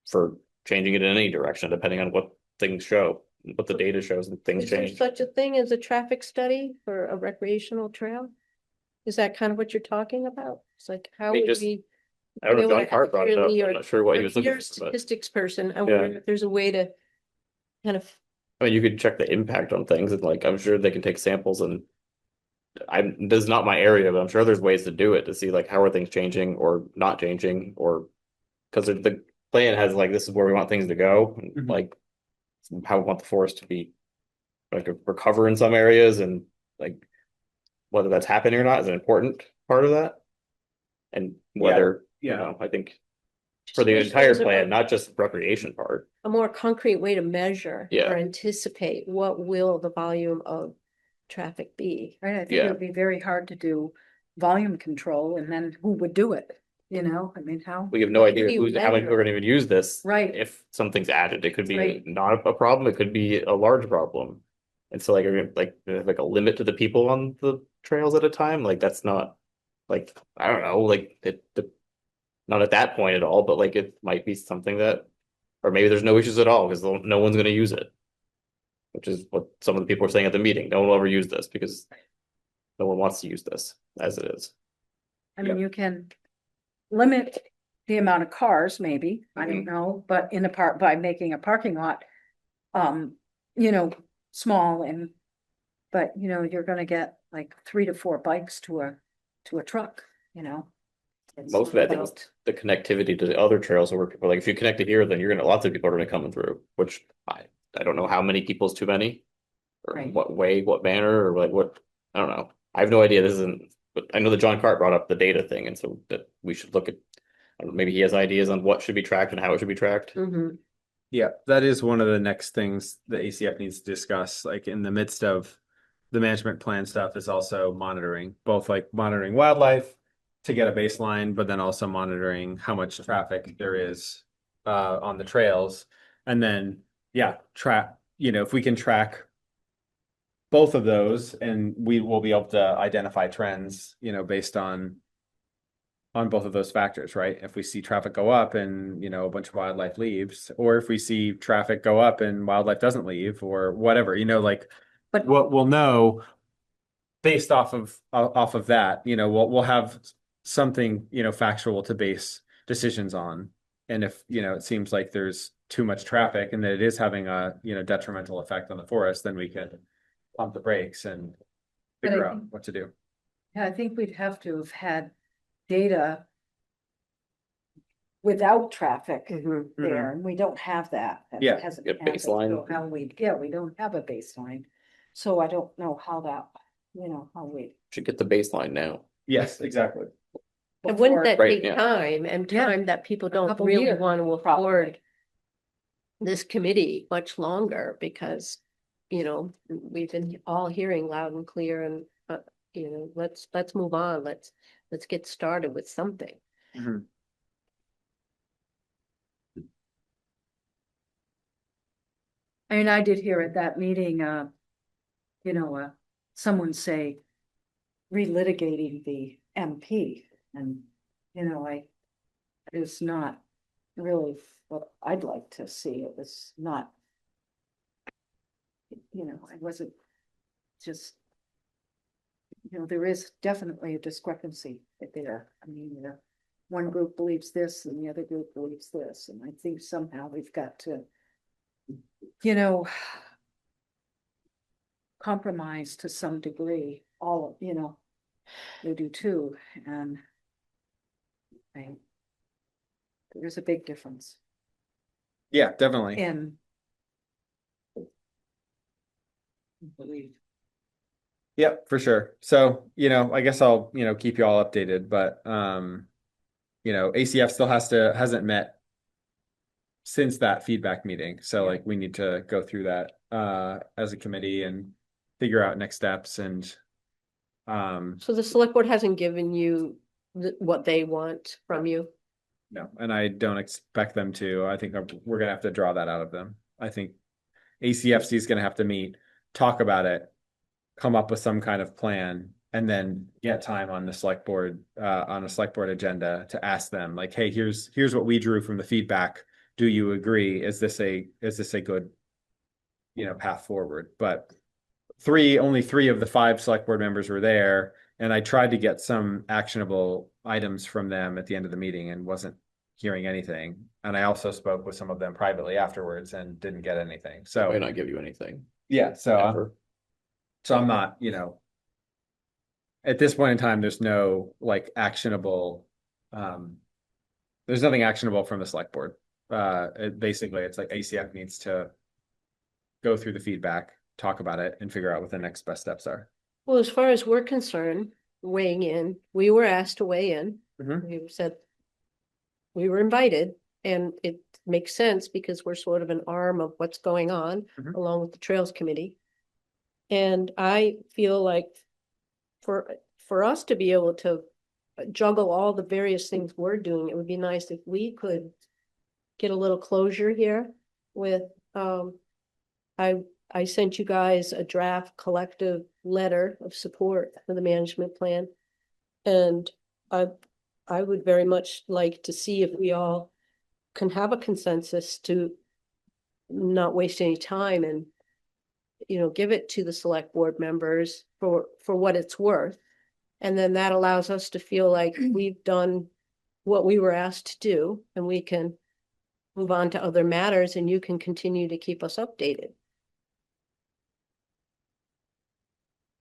for changing it in any direction, depending on what things show, what the data shows and things Is there change. such a thing as a traffic study for a recreational trail? Is that kind of what you're talking about? It's like, how mean, would just- we? I don't know if you John Cart brought it up. accurately I'm or- not sure what he or was looking you're a for, but statistics person, I Yeah. wonder if there's a way to kind of, I mean, you could check the impact on things and like, I'm sure they can take samples and this is not my area, but I'm sure there's ways to do it to see like how are things changing or not changing, or because the plan has like this is where we want things to go, Mhm. like how we want the forest to be like recover in some areas, and like whether that's happening or not is an important part of that, and whether Yeah. I think for the Just entire use plan, not just recreation part. a more concrete way to measure Yeah. or anticipate what will the volume of traffic be. Right, I think Yeah. it would be very hard to do volume control and then who would do it, I mean, how? We have no How idea do you how many people are measure? going to even use this. Right. If something's added, it could be Right. not a problem. It could be a large problem. And so like, like a limit to the people on the trails at a time. Like that's not like, I don't know, like not at that point at all, but like it might be something that, or maybe there's no issues at all because no one's going to use it. Which is what some of the people were saying at the meeting. No one will ever use this because no one wants to use this as it is. I mean, you can limit the amount of cars, maybe, I Mm-hmm. don't know, but in a part, by making a parking lot, you know, small and, but, you're gonna get like 3 to 4 bikes to a truck, It's Most of that, I think, was about- the connectivity to the other trails where people are like, if you connect it here, then you're gonna, lots of people are gonna come through, which I don't know how many people is too many. Or Right. what way, what manner, or like what, I don't know. I have no idea. This isn't, but I know that John Cart brought up the data thing, and so that we should look at, I don't know, maybe he has ideas on what should be tracked and how it should be tracked. Mhm. Yeah, that is one of the next things the ACF needs to discuss, like in the midst of the management plan stuff is also monitoring, both like monitoring wildlife to get a baseline, but then also monitoring how much traffic there is on the trails. And then, yeah, track, if we can track both of those and we will be able to identify trends, based on both of those factors, right? If we see traffic go up and, a bunch of wildlife leaves, or if we see traffic go up and wildlife doesn't leave or whatever, like But- what we'll know based off of that, we'll have something, factual to base decisions on. And if, it seems like there's too much traffic and that it is having a, detrimental effect on the forest, then we can pump the brakes and But I figure out think- what to do. Yeah, I think we'd have to have had data without traffic Mhm. there, and we don't have that. That Yeah, hasn't a happened. baseline. So how we don't have a baseline. So I don't know how that, how we. Should get the baseline now. Yes, exactly. And wouldn't before- that Right, take yeah. time and Yeah. time that people don't couple really years, want to probably. afford? this committee much longer because, you know, we've been all hearing loud and clear and, you know, let's move on. Let's get started with something. Mhm. I mean, I did hear at that meeting, someone say relitigating the MP and, it's not really what I'd like to see. It was not, I wasn't just, there is definitely a discrepancy there. I mean, one group believes this and the other group believes this, and I think somehow we've got to, compromise to some degree, all, they do too, and there's a big difference Yeah, definitely. in belief. Yep, for sure. So, I guess I'll, keep you all updated, but ACF still hasn't met since that feedback meeting. So like we need to go through that as a committee and figure out next steps and So the select board hasn't given you what they want from you? no, and I don't expect them to. I think we're gonna have to draw that out of them. I think ACFC is gonna have to meet, talk about it, come up with some kind of plan, and then get time on the select board on a select board agenda to ask them like, hey, here's what we drew from the feedback. Do you agree? Is this a good, path forward? But only three of the five select board members were there, and I tried to get some actionable items from them at the end of the meeting and wasn't hearing anything. And I also spoke with some of them privately afterwards and didn't get anything. Might So not give you anything yeah, so ever. I'm not, at this point in time, there's no like actionable, there's nothing actionable from the select board. Basically, it's like ACF needs to go through the feedback, talk about it, and figure out what the next best steps are. Well, as far as we're concerned, weighing in, we were asked to weigh in. Mhm. We said we were invited, and it makes sense because we're sort of an arm of what's going on Mhm. along with the Trails Committee. And I feel like for us to be able to juggle all the various things we're doing, it would be nice if we could get a little closure here with, I sent you guys a draft collective letter of support for the management plan. And I would very much like to see if we all can have a consensus to not waste any time and, give it to the select board members for what it's worth. And then that allows us to feel like we've done what we were asked to do, and we can move on to other matters, and you can continue to keep us updated.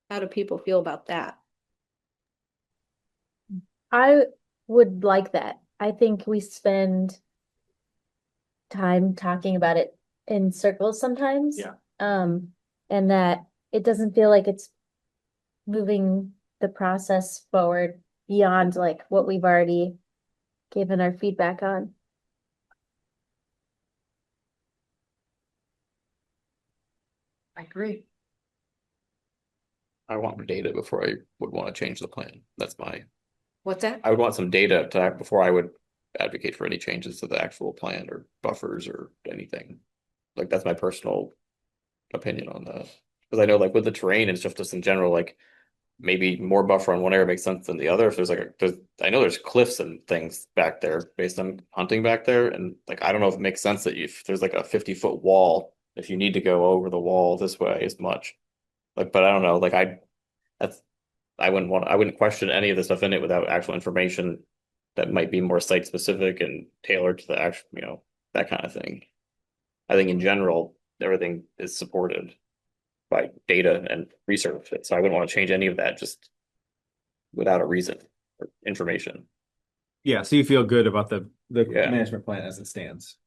How do people feel about that? I would like that. I think we spend time talking about it in circles sometimes. Yeah. And that it doesn't feel like it's moving the process forward beyond like what we've already given our feedback on. I agree. I want data before I would want to change the plan. That's What's that? I would want some data before I would advocate for any changes to the actual plan or buffers or anything. Like that's my personal opinion on that. Because I know like with the terrain and stuff just in general, like maybe more buffer on one area makes sense than the other. If there's I know there's cliffs and things back there based on hunting back there. And like I don't know if it makes sense that if there's like a 50-foot wall, if you need to go over the wall this way as much. Like, but I don't know, like I wouldn't question any of the stuff in it without actual information that might be more site specific and tailored to the actual, that kind of thing. I think in general, everything is supported by data and research. So I wouldn't want to change any of that just without a reason or information. Yeah, so you feel good about the Yeah. management plan as it stands.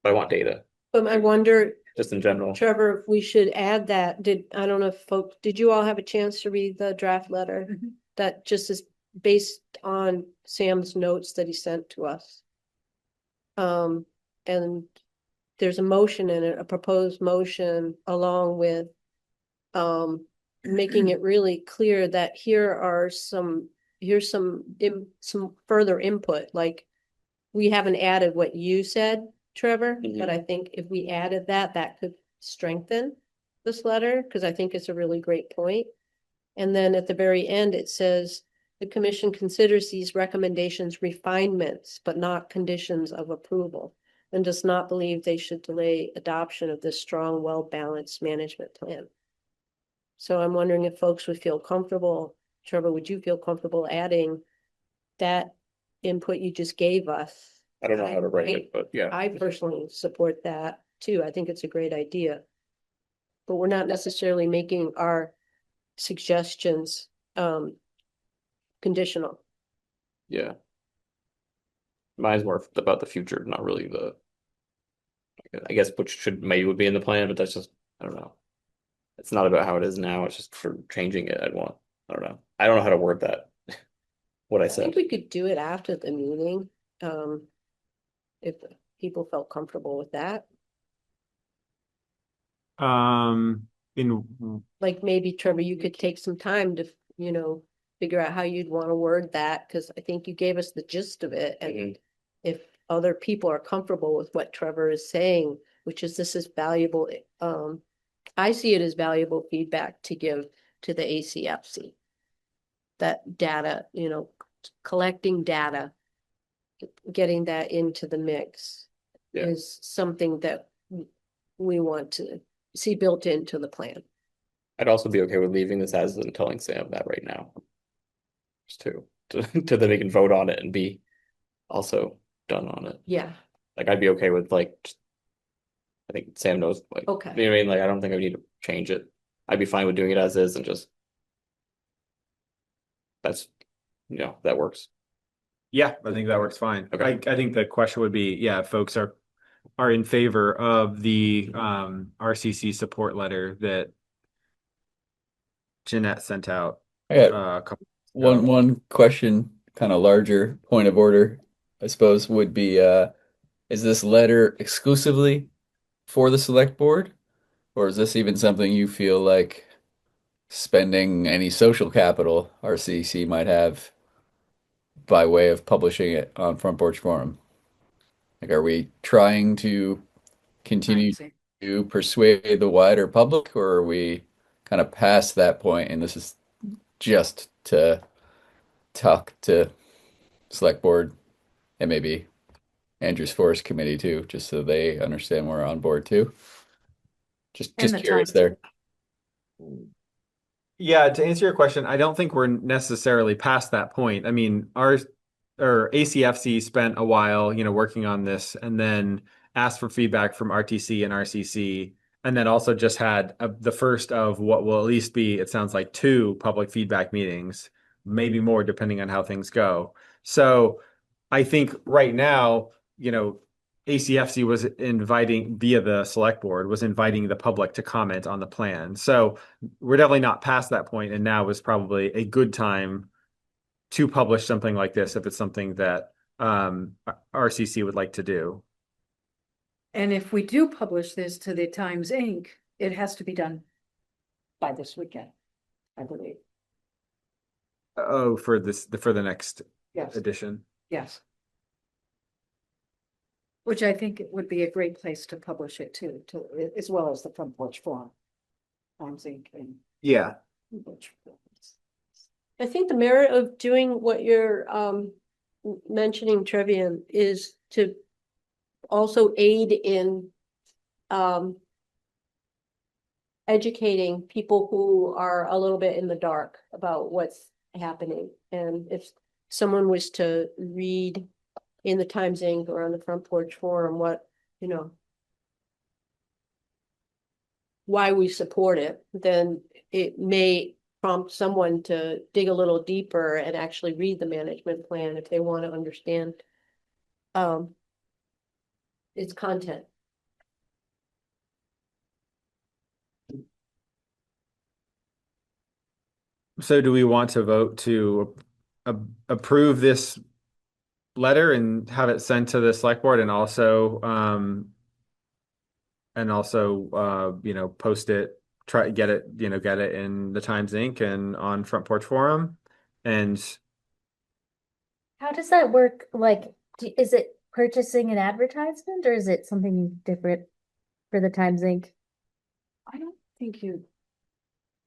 But I want data I wonder, just in general. Trevor, if we should add that, I don't know if folks, did you all have a chance to read the draft letter? Mhm. That just is based on Sam's notes that he sent to us. And there's a motion in it, a proposed motion along with making it really clear that here's some further input, like we haven't added what you said, Trevor, but I think if we added that, that could strengthen this letter, because I think it's a really great point. And then at the very end, it says, the commission considers these recommendations refinements, but not conditions of approval, and does not believe they should delay adoption of this strong, well-balanced management plan. So I'm wondering if folks would feel comfortable, Trevor, would you feel comfortable adding that input you just gave us? I don't know how to write it, but yeah. I personally support that too. I think it's a great idea. But we're not necessarily making our suggestions conditional. Yeah. Mine's more about the future, not really I guess which maybe would be in the plan, but that's just, I don't know. It's not about how it is now, it's just for changing it. I don't know. I don't know how to word that. What I I said. think we could do it after the meeting, if people felt comfortable with that. In Like maybe Trevor, you could take some time to, figure out how you'd want to word that, because I think you gave us the gist of it. And if other people are comfortable with what Trevor is saying, which is this is valuable, I see it as valuable feedback to give to the ACFC. That data, collecting data, getting that into the mix is something that we want to see built into the plan. I'd also be okay with leaving this as and telling Sam that right now. Just to then they can vote on it and be also done on it. Yeah. Like I'd be okay with I think Sam knows Okay. You know what I mean? Like I don't think I need to change it. I'd be fine with doing it as is and just that works. Yeah, I think that works fine. Okay. I think the question would be, if folks are in favor of the RCC support letter that Jeanette sent out I got a couple weeks ago. one question, kind of larger point of order, I suppose, would be is this letter exclusively for the select board? Or is this even something you feel like spending any social capital RCC might have by way of publishing it on Front Porch Forum? Like, are we trying to continue to persuade the wider public, or are we kind of past that point and this is just to talk to select board and maybe Andrew's Forest Committee too, just so they understand we're on board too? Just And the curious time. there. Yeah, to answer your question, I don't think we're necessarily past that point. I mean, ACFC spent a while, working on this and then asked for feedback from RTC and RCC, and then also just had the first of what will at least be, it sounds like, 2 public feedback meetings, maybe more depending on how things go. So I think right now, ACFC was inviting via the select board was inviting the public to comment on the plan. So we're definitely not past that point, and now is probably a good time to publish something like this if it's something that RCC would like to do. And if we do publish this to the Times Inc., it has to be done by this weekend, I believe. Oh, for the next Yes, edition. yes. Which I think it would be a great place to publish it too, as well as the Front Porch Forum. Times Inc. and Yeah. I think the merit of doing what you're mentioning, Trevian, is to also aid in educating people who are a little bit in the dark about what's happening. And if someone was to read in the Times Inc. or on the Front Porch Forum what, why we support it, then it may prompt someone to dig a little deeper and actually read the management plan if they want to understand its content. So do we want to vote to approve this letter and have it sent to the select board, and also and also, post it, try get it, get it in the Times Inc. and on Front Porch Forum. And How does that work? Like, is it purchasing an advertisement or is it something different for the Times Inc.? I don't think you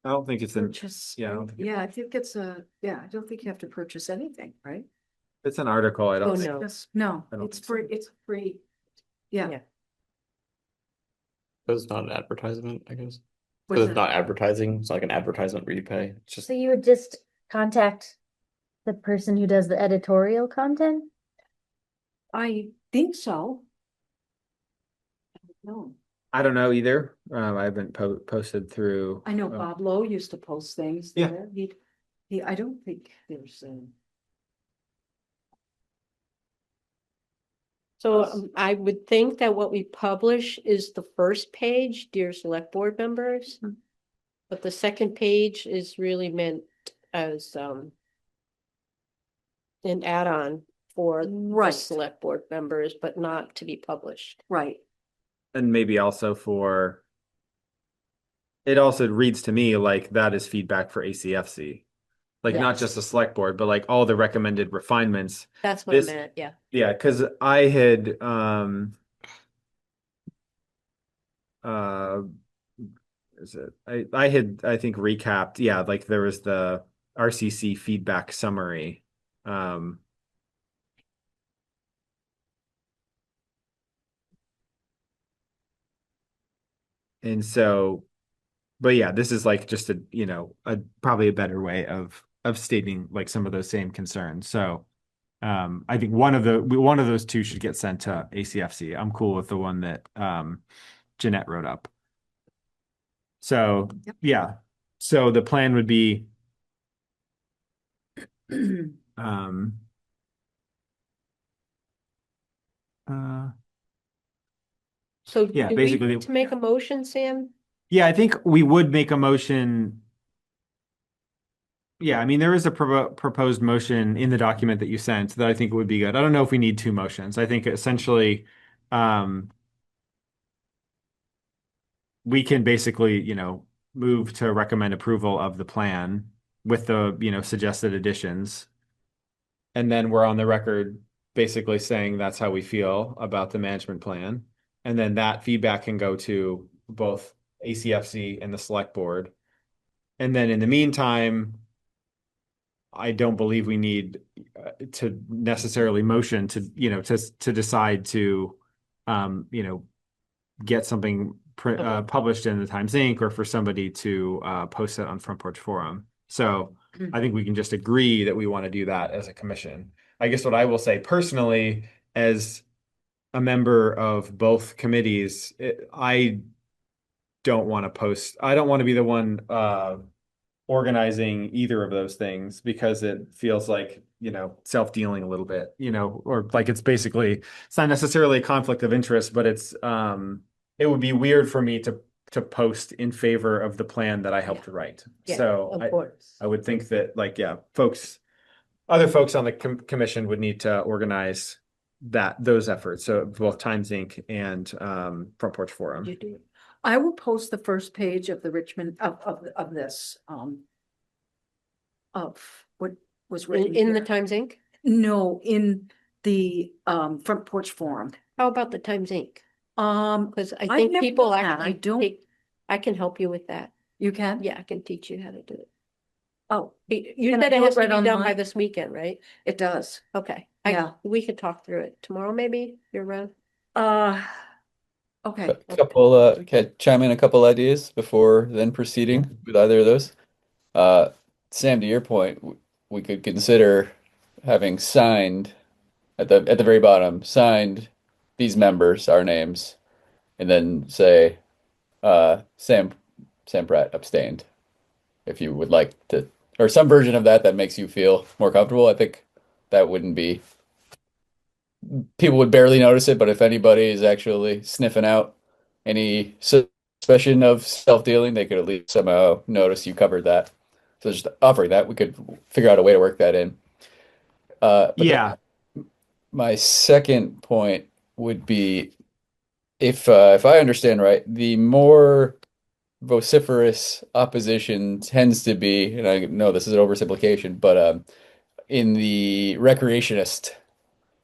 I don't think it's an, purchase. yeah, I don't think Yeah, I think it's I don't think you have to purchase anything, right? it's an article. I Oh, don't think. no. No, I don't it's think so. free, it's free. Yeah. Yeah. It's not an advertisement, I guess. What's Because it's that? not advertising. It's like an advertisement where you pay. It's just So you would just contact the person who does the editorial content? I think so. No, I don't know either. I haven't posted through. I know Bob Lowe used to post things Yeah. there. I don't think there's So I would think that what we publish is the first page, dear select board members. Mhm. But the second page is really meant as an add-on for the Right. select board members, but not to be published. right. And maybe also for, it also reads to me like that is feedback for ACFC. Like not Yes. just the select board, but like all the recommended refinements. That's what I This- meant, yeah. Yeah, because I had is it I had I think recapped, yeah, like there was the RCC feedback summary. And so, but yeah, this is like just a probably a better way of stating like some of those same concerns. So I think one of those two should get sent to ACFC. I'm cool with the one that Jeanette wrote up. So Yep. yeah. So the plan would be um uh So Yeah, do we basically- need to make a motion, Sam? yeah, I think we would make a motion. Yeah, I mean, there is a proposed motion in the document that you sent that I think would be good. I don't know if we need two motions. I think essentially, we can basically, move to recommend approval of the plan with the, suggested additions. And then we're on the record basically saying that's how we feel about the management plan. And then that feedback can go to both ACFC and the select board. And then in the meantime, I don't believe we need to necessarily motion to, to decide to, get something published in the Times Inc. or for somebody to post it on Front Porch Forum. So I think we can just agree that we want to do that as a commission. I guess what I will say personally, as a member of both committees, I don't want to post. I don't want to be the one organizing either of those things because it feels like, self-dealing a little bit, or like it's basically, it's not necessarily a conflict of interest, but it's it would be weird for me to post in favor of the plan that I helped write. Yeah, So of course. I would think that like, yeah, other folks on the commission would need to organize those efforts. So both Times Inc. and Front Porch Forum. You do. I will post the first page of the Richmond of this, of what was written. In the here. Times Inc.? No, in the Front Porch Forum. How about the Times Inc.? Because I I've think never people done that. I actually don't- I can help you with that. You can? Yeah, I can teach you how to do it. Oh, You Can I said it do it has to be right done by online? this weekend, right? it does. Okay. Yeah. We could talk through it tomorrow, maybe, you're around. Okay. A couple, can I chime in a couple ideas before then proceeding with either of those? Sam, to your point, we could consider having signed at the very bottom, signed these members, our names, and then say, Sam Pratt abstained. If you would like to, or some version of that that makes you feel more comfortable, I think that wouldn't be, people would barely notice it, but if anybody is actually sniffing out any suspicion of self-dealing, they could at least somehow notice you covered that. So just offering that, we could figure out a way to work that in. But Yeah. my second point would be if I understand right, the more vociferous opposition tends to be, and I know this is an oversimplification, but in the recreationist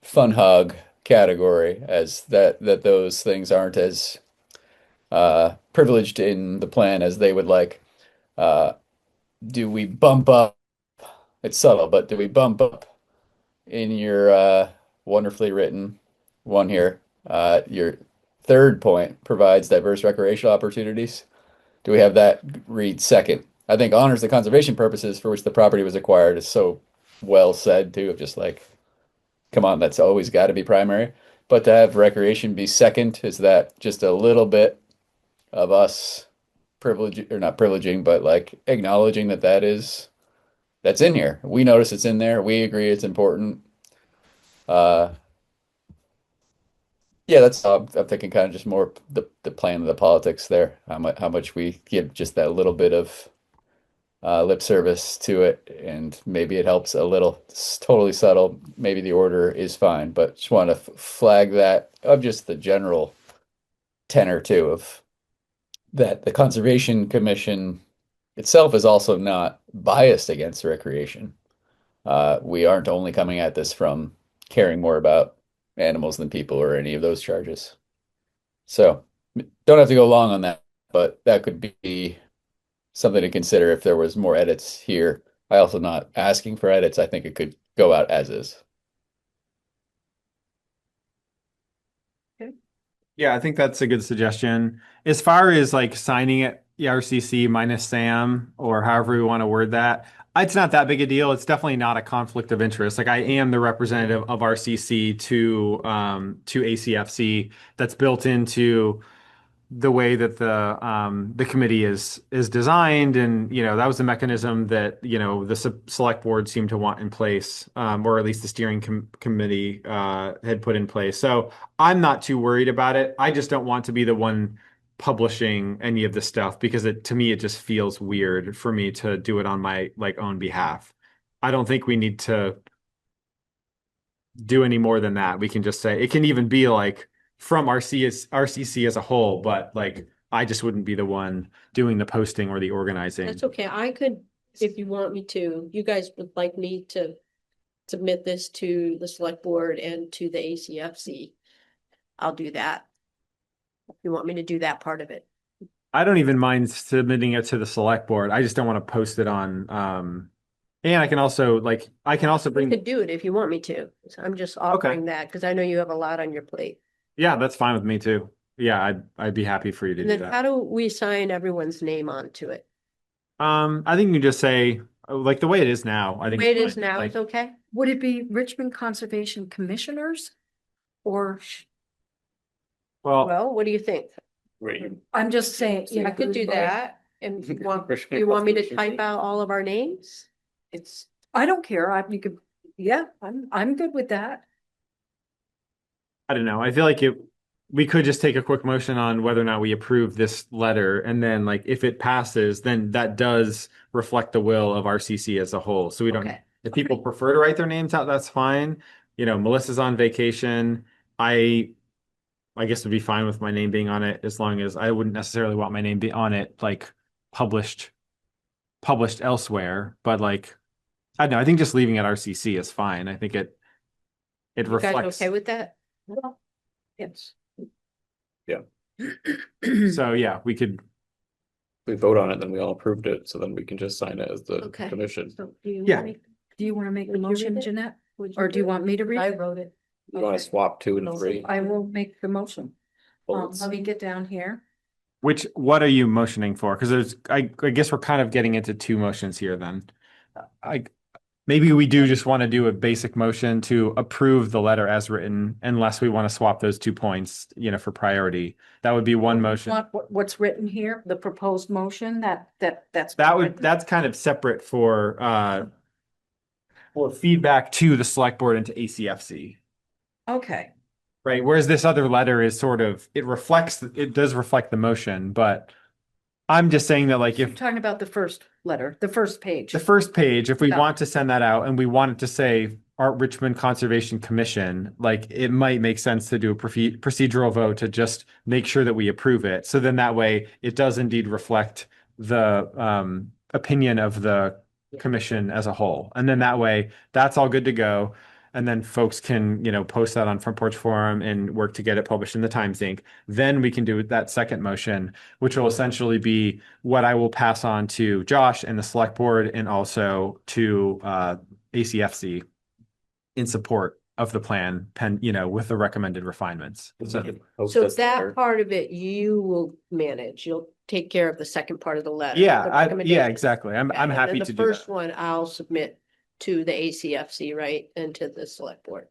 fun hog category, as that those things aren't as privileged in the plan as they would like. Uh, do we bump up? It's subtle, but do we bump up in your wonderfully written one here? Your third point provides diverse recreational opportunities. Do we have that read second? I think honors the conservation purposes for which the property was acquired is so well said too, of just like, come on, that's always got to be primary. But to have recreation be second, is that just a little bit of us privileging or not privileging, but like acknowledging that that's in here. We notice it's in there. We agree it's important. Uh, yeah, that's I'm thinking kind of just more the plan of the politics there. How much we give just that little bit of lip service to it, and maybe it helps a little. It's totally subtle. Maybe the order is fine, but just want to flag that of just the general tenor too of that the Conservation Commission itself is also not biased against recreation. We aren't only coming at this from caring more about animals than people or any of those charges. So don't have to go long on that, but that could be something to consider if there was more edits here. I also not asking for edits. I think it could go out as is. Yeah, I think that's a good suggestion. As far as like signing it ERCC minus Sam or however we want to word that, it's not that big a deal. It's definitely not a conflict of interest. Like I am the representative of RCC to ACFC. That's built into the way that the committee is designed, and that was the mechanism that the select board seemed to want in place, or at least the steering committee had put in place. So I'm not too worried about it. I just don't want to be the one publishing any of the stuff because to me it just feels weird for me to do it on my own behalf. I don't think we need to do any more than that. We can just say it can even be like from RCC as a whole, but like I just wouldn't be the one doing the posting or the organizing. That's okay. I could, if you want me to, you guys would like me to submit this to the select board and to the ACFC. I'll do that. If you want me to do that part of it. I don't even mind submitting it to the select board. I just don't want to post it on and I can also You bring could do it if you want me to. So I'm just offering that because I know you have a lot on your plate. yeah, that's fine with me too. Yeah, I'd be happy for you to And do then that. how do we sign everyone's name onto it? I think you can just say like the way it is now. I The think way it it's is now, like, it's okay? Would it be Richmond Conservation Commissioners? Or, Well, what do you think? Wait, I'm just saying, I could do that. And you want me to type out all of our names? It's, I don't care. You could, yeah, I'm good with that. I don't know. I feel like we could just take a quick motion on whether or not we approve this letter, and then like if it passes, then that does reflect the will of RCC as a whole. So we don't. Okay. If people prefer to write their names out, that's fine. Melissa's on vacation. I guess would be fine with my name being on it as long as I wouldn't necessarily want my name be on it like published elsewhere. But like I don't know. I think just leaving it RCC is fine. I think it you guys reflects. okay with that? Yes. So yeah, we could. we vote on it, then we all approved it, so then we can just sign it as the Okay. commission. So do you Yeah. want me- Do you want to make the Would you read motion, it? Jeanette? would Or do you it? want me to read I it? wrote it. You want to Okay. swap 2 and 3? I will make the motion. bullets? Let me get down here. What are you motioning for? Because I guess we're kind of getting into two motions here then. Maybe we do just want to do a basic motion to approve the letter as written, unless we want to swap those 2 points, for priority. That would be one motion. What's written here, the proposed motion, that's. That's kind of separate for feedback to the select board and to ACFC. Okay, Right. Whereas this other letter is sort of, it does reflect the motion, but I'm just saying that like I'm if talking about the first letter, the first page. the first page, if we Yeah. want to send that out and we want it to say our Richmond Conservation Commission, like it might make sense to do a procedural vote to just make sure that we approve it. So then that way it does indeed reflect the opinion of the commission as a whole. And then that way that's all good to go. And then folks can, post that on Front Porch Forum and work to get it published in the Times Inc. Then we can do that second motion, which will essentially be what I will pass on to Josh and the select board and also to ACFC in support of the plan, with the recommended refinements. So that part of it, you will manage. You'll take care of the second part of the letter. Yeah, the yeah, recommendation. exactly. I'm And happy then to the do first that. one I'll submit to the ACFC, right? And to the select board.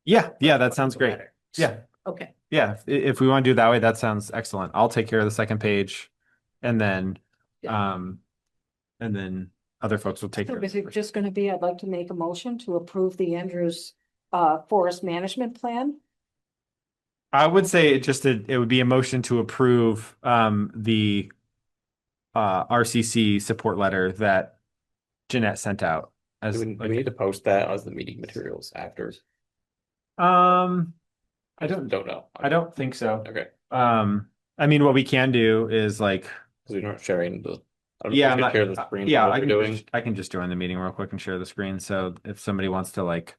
Yeah, that sounds great. Letter. Yeah, Okay. yeah. If we want to do it that way, that sounds excellent. I'll take care of the second page, and then, and then other folks will take So care of is the it first. just gonna be, I'd like to make a motion to approve the Andrews forest management plan? I would say it would be a motion to approve the RCC support letter that Jeanette sent out as Do we need to post that as the meeting materials after? I don't know. I don't think so. Okay, I mean, what we can do is like, because we're not sharing the. I don't know if yeah, we I'm should not, share the screen. yeah, for what we're doing. I can just join the meeting real quick and share the screen. So if somebody wants to like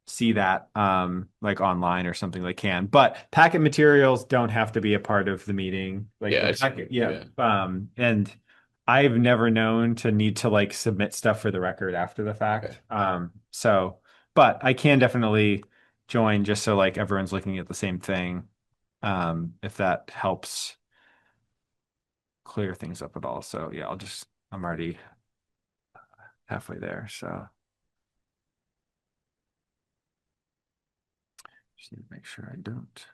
see that, like online or something, they can. But packet materials don't have to be a part of the meeting. Like Yeah, the I see. packet, yeah. And I've never known to need to like submit stuff for the record after the fact. Okay. So, but I can definitely join just so like everyone's looking at the same thing. If that helps clear things up at all. So yeah, I'm already halfway there. So just need to make sure I don't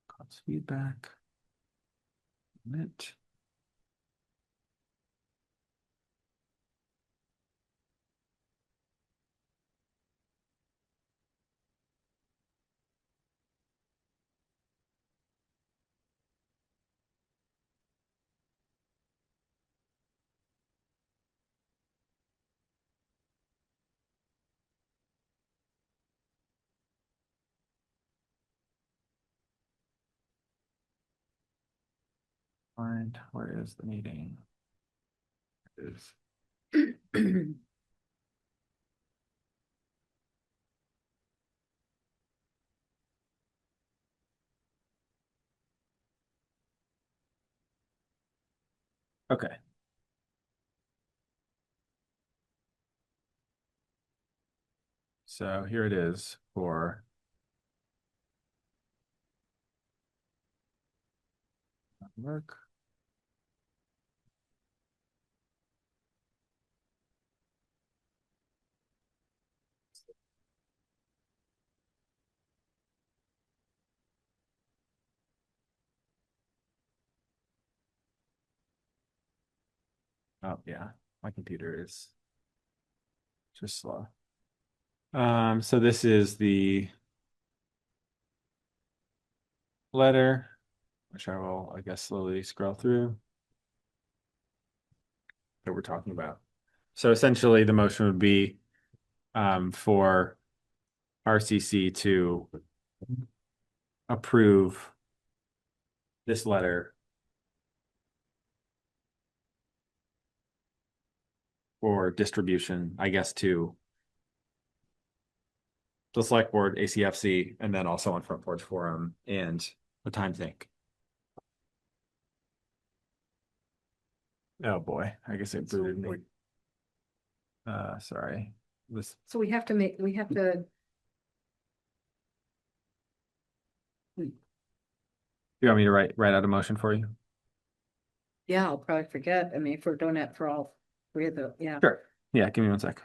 cause feedback. Mint. Find where is the meeting? It is. Okay. So here it is for work. Oh yeah, my computer is just slow. So this is the letter, which I will, I guess, slowly scroll through that we're talking about. So essentially the motion would be for RCC to approve this letter for distribution, I guess, to the select board, ACFC, and then also on Front Porch Forum and the Times Inc. Oh boy, I guess it booted me. Sorry. This So we have to you want me to write out a motion for you? yeah, I'll probably forget. I mean, if we're doing it for all three of the, yeah. Sure. Yeah, give me 1 sec.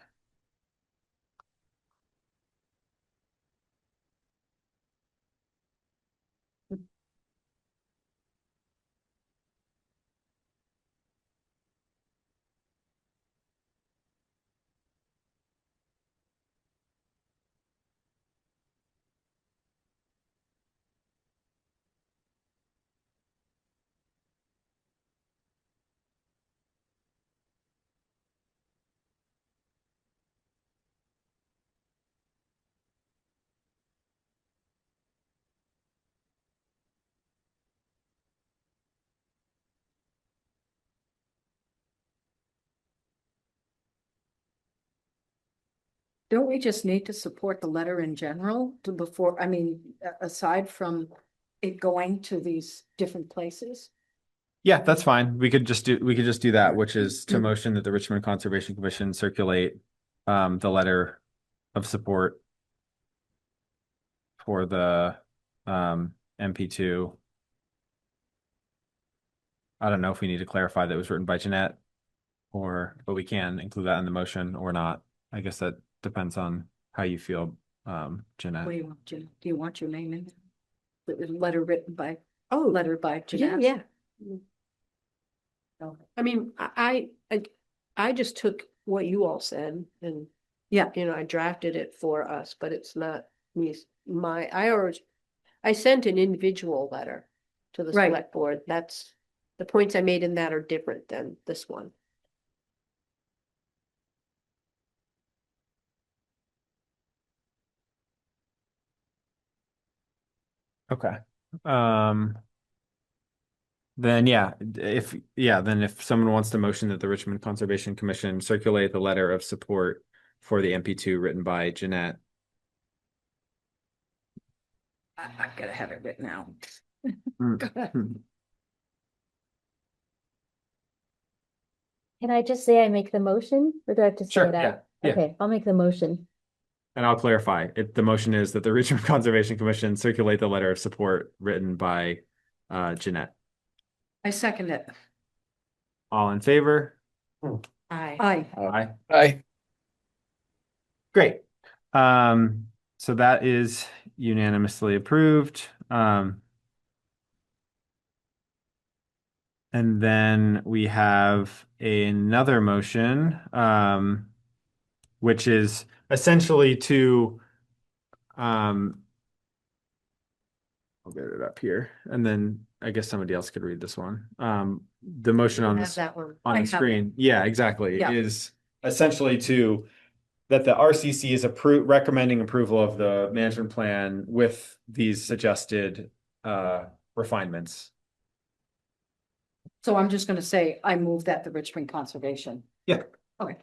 don't we just need to support the letter in general to before, I mean, aside from it going to these different places? Yeah, that's fine. We could just do that, which is to motion that the Richmond Conservation Commission circulate the letter of support for the MP2. I don't know if we need to clarify that it was written by Jeanette, but we can include that in the motion or not. I guess that depends on how you feel, Jeanette. What do you want, Jen? Do you want your name in there? The letter written by, Oh, letter by yeah, Jeanette? yeah. Okay. I mean, I just took what you all said and, Yeah. you know, I drafted it for us, but it's not me, I sent an individual letter to the Right. select board. That's, the points I made in that are different than this one. Okay. Then if someone wants to motion that the Richmond Conservation Commission circulate the letter of support for the MP2 written by Jeanette. I've got to have it written out. Can I just say I make the motion or do I have to say Sure, it out? yeah. Okay, I'll make the motion. And I'll clarify, the motion is that the Richmond Conservation Commission circulate the letter of support written by Jeanette. I second it. All in favor? Aye. Aye. Aye. Great. So that is unanimously approved. And then we have another motion, which is essentially to, I'll get it up here, and then I guess somebody else could read this one. The motion on Have this that one. on I the have screen, yeah, exactly, Yeah. is essentially to that the RCC is recommending approval of the management plan with these suggested refinements. So I'm just gonna say, I move that the Richmond Conservation. Yeah. Okay.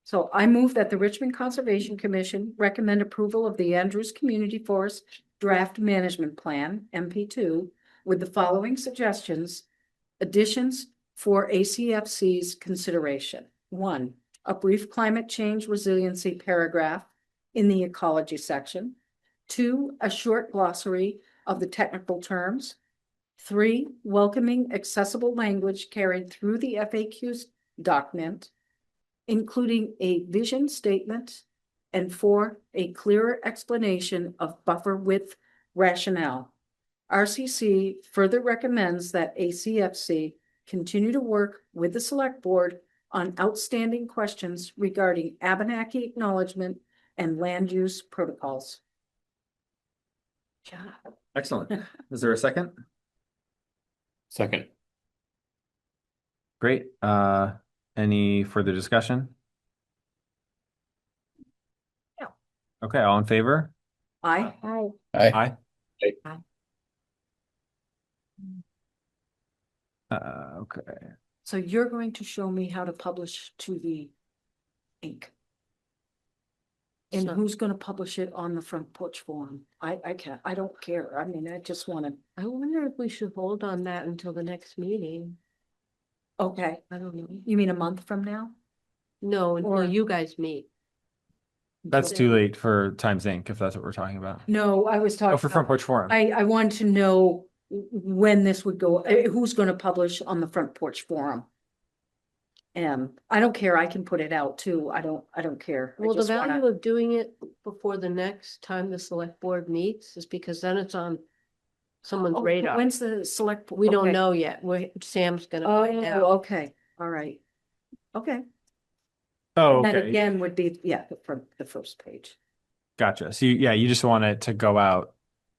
So I move that the Richmond Conservation Commission recommend approval of the Andrews Community Forest Draft Management Plan, MP2, with the following suggestions, additions for ACFC's consideration. 1, a brief climate change resiliency paragraph in the ecology section. 2, a short glossary of the technical terms. 3, welcoming accessible language carried through the FAQs document, including a vision statement. And 4, a clearer explanation of buffer width rationale. RCC further recommends that ACFC continue to work with the select board on outstanding questions regarding Abenaki acknowledgement and land use protocols. Excellent. Is there a second? Second. Great. Any further discussion? No. Okay, all in favor? Aye. Hi. Aye. Aye. Okay. So you're going to show me how to publish to the ink. And So- who's gonna publish it on the front porch forum? I can't, I don't care. I mean, I just wanna, I wonder if we should hold on that until the next meeting. okay, I don't know. you mean a month from now? No, until Or- you guys meet. That's too late for Times Inc., if that's what we're talking about. No, I was talking. Oh, for Front Porch Forum. I wanted to know when this would go, who's gonna publish on the front porch forum? I don't care, I can put it out too, I don't care. I Well, the just wanna- value of doing it before the next time the select board meets is because then it's on someone's Oh, radar. when's the select? We don't okay. know yet. Sam's gonna Oh, find out. okay, all right. Okay. Oh, That okay. again would be, yeah, from the first page. Gotcha. So you just want it to go out.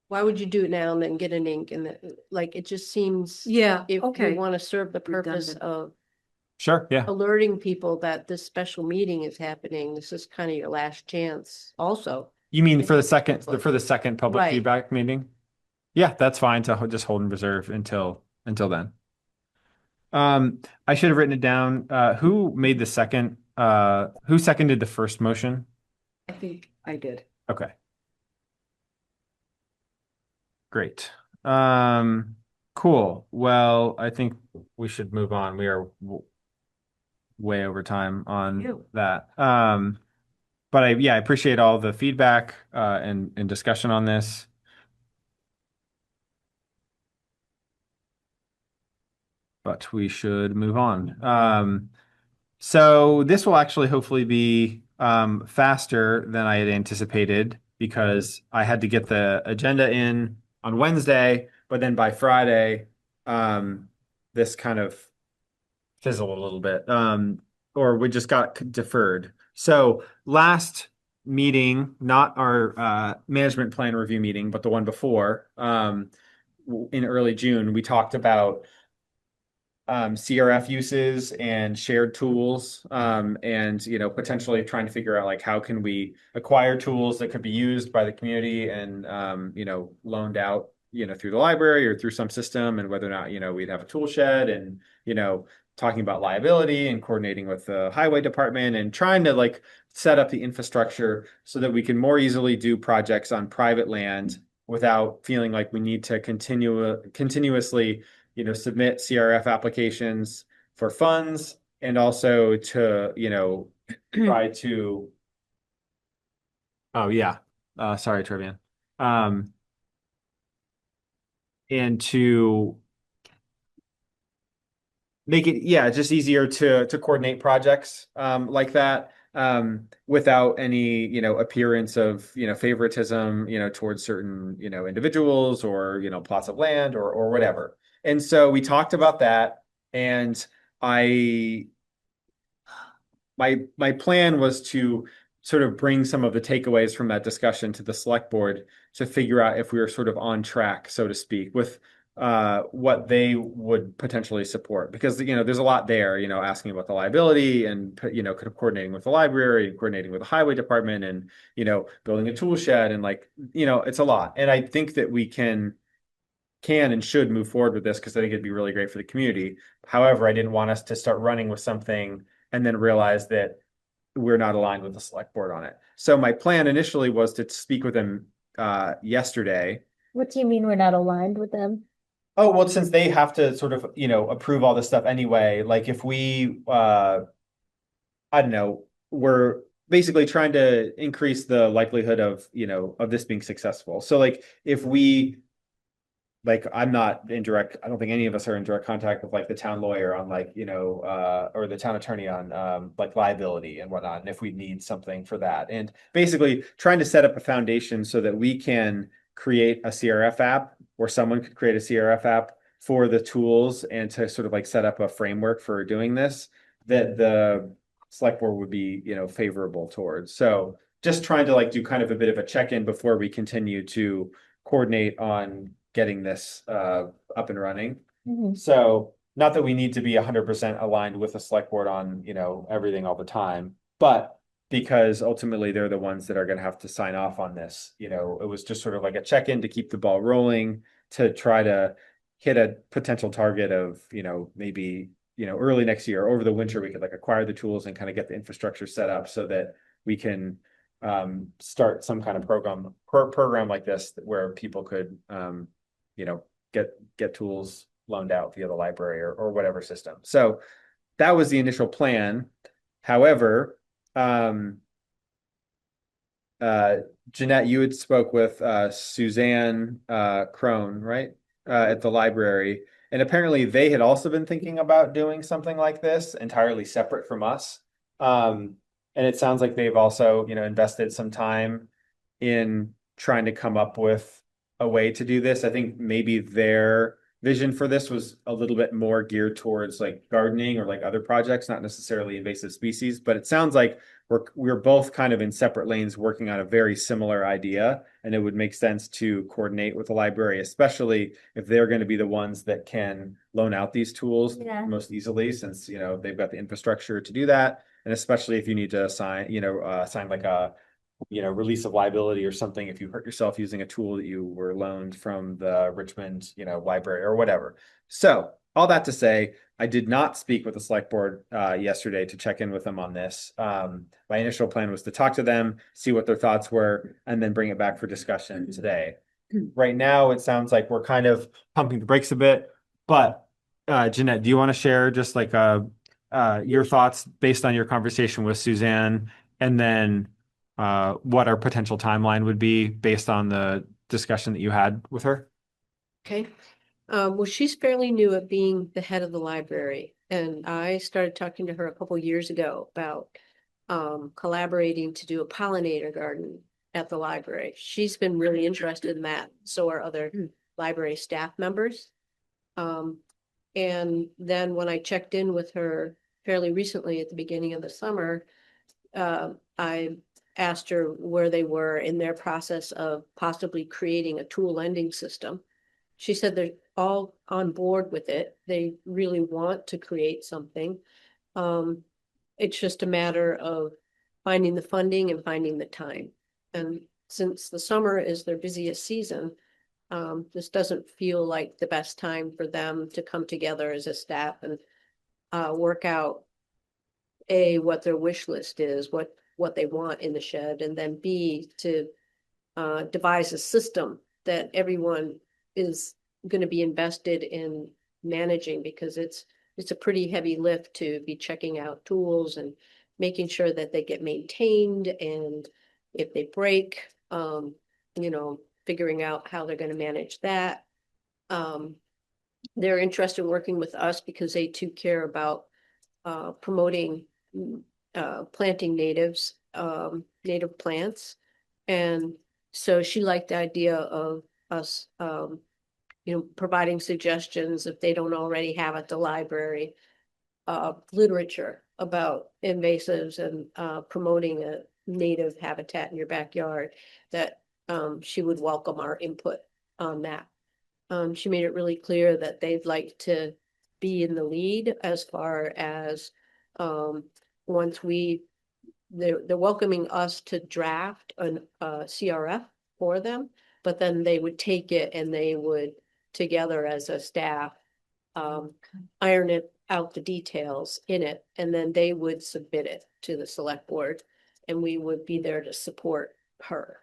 Why would you do it now and then get an ink and like, it just seems. Yeah, If we okay. want to serve the purpose Redundant. of Sure, yeah. alerting people that this special meeting is happening, this is kind of your last chance also. You mean for the second public Right. feedback meeting? Yeah, that's fine to just hold in reserve until then. I should have written it down. Who made the second? Who seconded the first motion? I think I did. Okay. Great. Cool. Well, I think we should move on. We are way over time on Ew. that. But I appreciate all the feedback and discussion on this. But we should move on. So this will actually hopefully be faster than I had anticipated because I had to get the agenda in on Wednesday, but then by Friday, this kind of fizzled a little bit, or we just got deferred. So last meeting, not our management plan review meeting, but the one before, in early June, we talked about CRF uses and shared tools, and potentially trying to figure out like how can we acquire tools that could be used by the community and loaned out through the library or through some system, and whether or not we'd have a tool shed, and talking about liability and coordinating with the highway department and trying to like set up the infrastructure so that we can more easily do projects on private land without feeling like we need to continuously submit CRF applications for funds, and also to, try to, oh yeah, sorry, Trevian. And to make it, yeah, just easier to coordinate projects like that without any, appearance of, favoritism, towards certain, individuals or, plots of land or whatever. And so we talked about that, and I my plan was to sort of bring some of the takeaways from that discussion to the select board to figure out if we were sort of on track, so to speak, with what they would potentially support, because there's a lot there, asking about the liability and kind of coordinating with the library and coordinating with the highway department and building a tool shed, and like it's a lot. And I think that we can and should move forward with this because I think it'd be really great for the community. However, I didn't want us to start running with something and then realize that we're not aligned with the select board on it. So my plan initially was to speak with them yesterday. What do you mean we're not aligned with them? Oh, well, since they have to sort of, approve all this stuff anyway, like if we, I don't know, we're basically trying to increase the likelihood of, of this being successful. So like if we, like I'm not in direct, I don't think any of us are in direct contact with like the town lawyer on like, or the town attorney on like liability and whatnot, and if we need something for that. And basically trying to set up a foundation so that we can create a CRF app, or someone could create a CRF app for the tools, and to sort of like set up a framework for doing this that the select board would be, favorable towards. So just trying to like do kind of a bit of a check-in before we continue to coordinate on getting this up and running. Mhm. So not that we need to be 100% aligned with the select board on, everything all the time, but because ultimately they're the ones that are going to have to sign off on this. It was just sort of like a check-in to keep the ball rolling, to try to hit a potential target of, maybe, early next year, over the winter, we could like acquire the tools and kind of get the infrastructure set up so that we can start some kind of program like this where people could get tools loaned out via the library or whatever system. So that was the initial plan. However, Jeanette, you had spoke with Suzanne Crone, right? At the library. And apparently they had also been thinking about doing something like this entirely separate from us. And it sounds like they've also, invested some time in trying to come up with a way to do this. I think maybe their vision for this was a little bit more geared towards like gardening or like other projects, not necessarily invasive species, but it sounds like we're both kind of in separate lanes working on a very similar idea, and it would make sense to coordinate with the library, especially if they're going to be the ones that can loan out these tools most easily, since they've got the infrastructure to do that, and especially if you need to sign like a release of liability or something if you hurt yourself using a tool that you were loaned from the Richmond library or whatever. So all that to say, I did not speak with the select board yesterday to check in with them on this. My initial plan was to talk to them, see what their thoughts were, and then bring it back for discussion today. Right now, it sounds like we're kind of pumping the brakes a bit, but Jeanette, do you want to share just like your thoughts based on your conversation with Suzanne, and then what our potential timeline would be based on the discussion that you had with her? Okay. Well, she's fairly new at being the head of the library, and I started talking to her a couple years ago about collaborating to do a pollinator garden at the library. She's been really interested in that. So are other library staff members. And then when I checked in with her fairly recently at the beginning of the summer, I asked her where they were in their process of possibly creating a tool lending system. She said they're all on board with it. They really want to create something. It's just a matter of finding the funding and finding the time. And since the summer is their busiest season, this doesn't feel like the best time for them to come together as a staff and work out A, what their wish list is, what they want in the shed, and then B, to devise a system that everyone is going to be invested in managing, because it's a pretty heavy lift to be checking out tools and making sure that they get maintained, and if they break, figuring out how they're going to manage that. They're interested in working with us because they too care about promoting planting native plants. And so she liked the idea of us providing suggestions if they don't already have at the library, literature about invasives and promoting a native habitat in your backyard, that she would welcome our input on that. She made it really clear that they'd like to be in the lead as far as once they're welcoming us to draft a CRF for them, but then they would take it and they would together as a staff iron it out the details in it, and then they would submit it to the select board, and we would be there to support her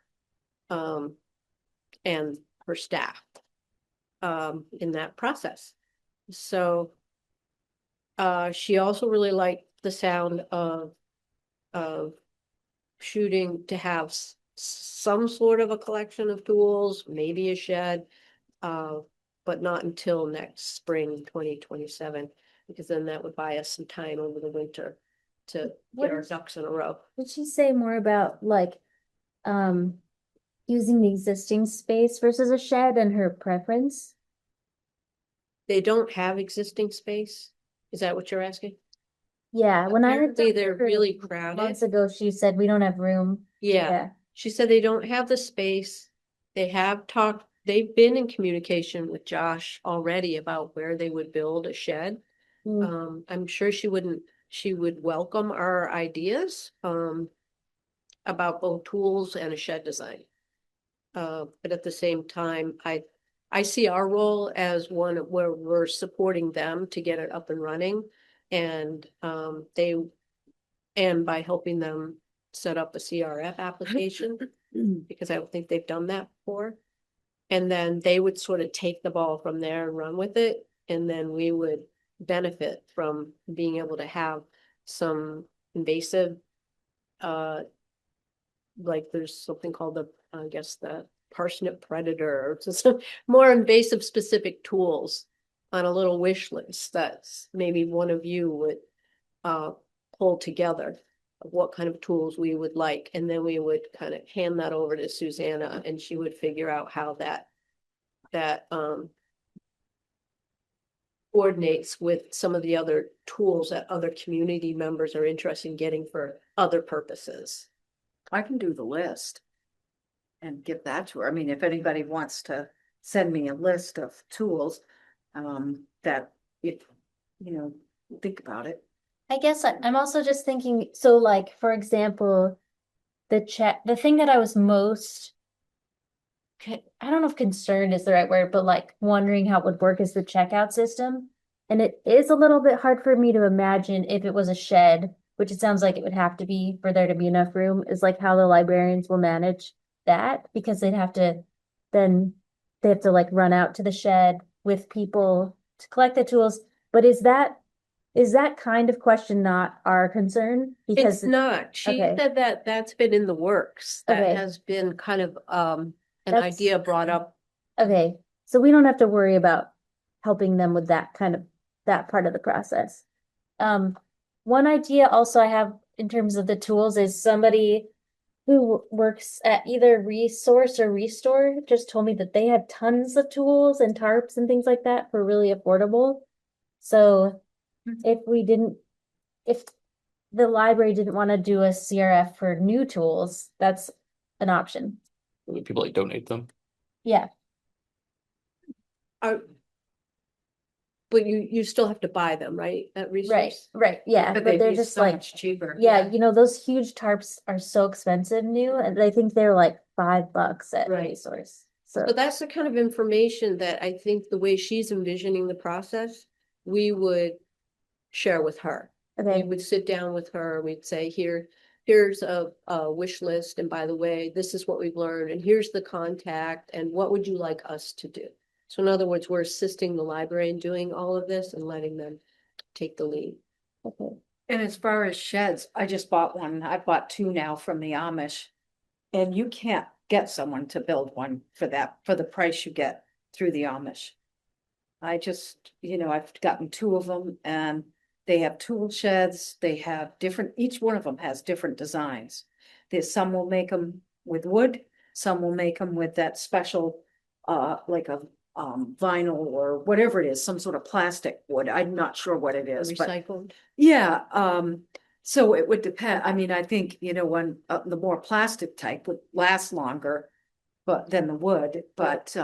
and her staff in that process. So she also really liked the sound of shooting to have some sort of a collection of tools, maybe a shed, but not until next spring 2027, because then that would buy us some time over the winter to get our ducks in a row. Would she say more about like using the existing space versus a shed and her preference? They don't have existing space. Is that what you're asking? Yeah, when Apparently they're really crowded. Months ago, she said we don't have room. Yeah. She said they don't have the space. They've been in communication with Josh already about where they would build a shed. I'm sure she would welcome our ideas about both tools and a shed design. But at the same time, I see our role as one where we're supporting them to get it up and running, and by helping them set up a CRF application, because I don't think they've done that before. And then they would sort of take the ball from there and run with it. And then we would benefit from being able to have some invasive, like there's something called the parsnip predator, or some more invasive specific tools on a little wish list that's maybe one of you would pull together of what kind of tools we would like. And then we would kind of hand that over to Susanna, and she would figure out how that coordinates with some of the other tools that other community members are interested in getting for other purposes. I can do the list and give that to her. I mean, if anybody wants to send me a list of tools, that if, think about it. I guess I'm also just thinking, so like, for example, the thing that I was most, I don't know if concerned is the right word, but like wondering how it would work is the checkout system. And it is a little bit hard for me to imagine if it was a shed, which it sounds like it would have to be for there to be enough room, is like how the librarians will manage that because then they have to like run out to the shed with people to collect the tools. But is that kind of question not our concern? Because It's not. She okay. said that that's been in the works. That Okay. has been kind of an That's- idea brought up. Okay, so we don't have to worry about helping them with that part of the process. One idea also I have in terms of the tools is somebody who works at either Resource or Restore just told me that they have tons of tools and tarps and things like that for really affordable. So if the library didn't want to do a CRF for new tools, that's an option. People like donate them. Yeah, Are, but you still have to buy them, right? At Resource? right, yeah, but they'd they're be just so like, much cheaper. yeah, you know, those huge tarps are so expensive new, and I think they're like $5 at Right. Resource. So, But that's the kind of information that I think the way she's envisioning the process, we would share with her. We okay, would sit down with her, we'd say, here's a wish list, and by the way, this is what we've learned, and here's the contact, and what would you like us to do? So in other words, we're assisting the library in doing all of this and letting them take the lead. okay, And as far as sheds, I just bought one. I bought two now from the Amish. And you can't get someone to build one for the price you get through the Amish. I just, I've gotten two of them and they have tool sheds, they have each one of them has different designs. Some will make them with wood, some will make them with that special, like a vinyl or whatever it is, some sort of plastic wood. I'm not sure what it is, but Recycled. yeah, so it would depend. I mean, I think, when the more plastic type would last longer, but than the wood, but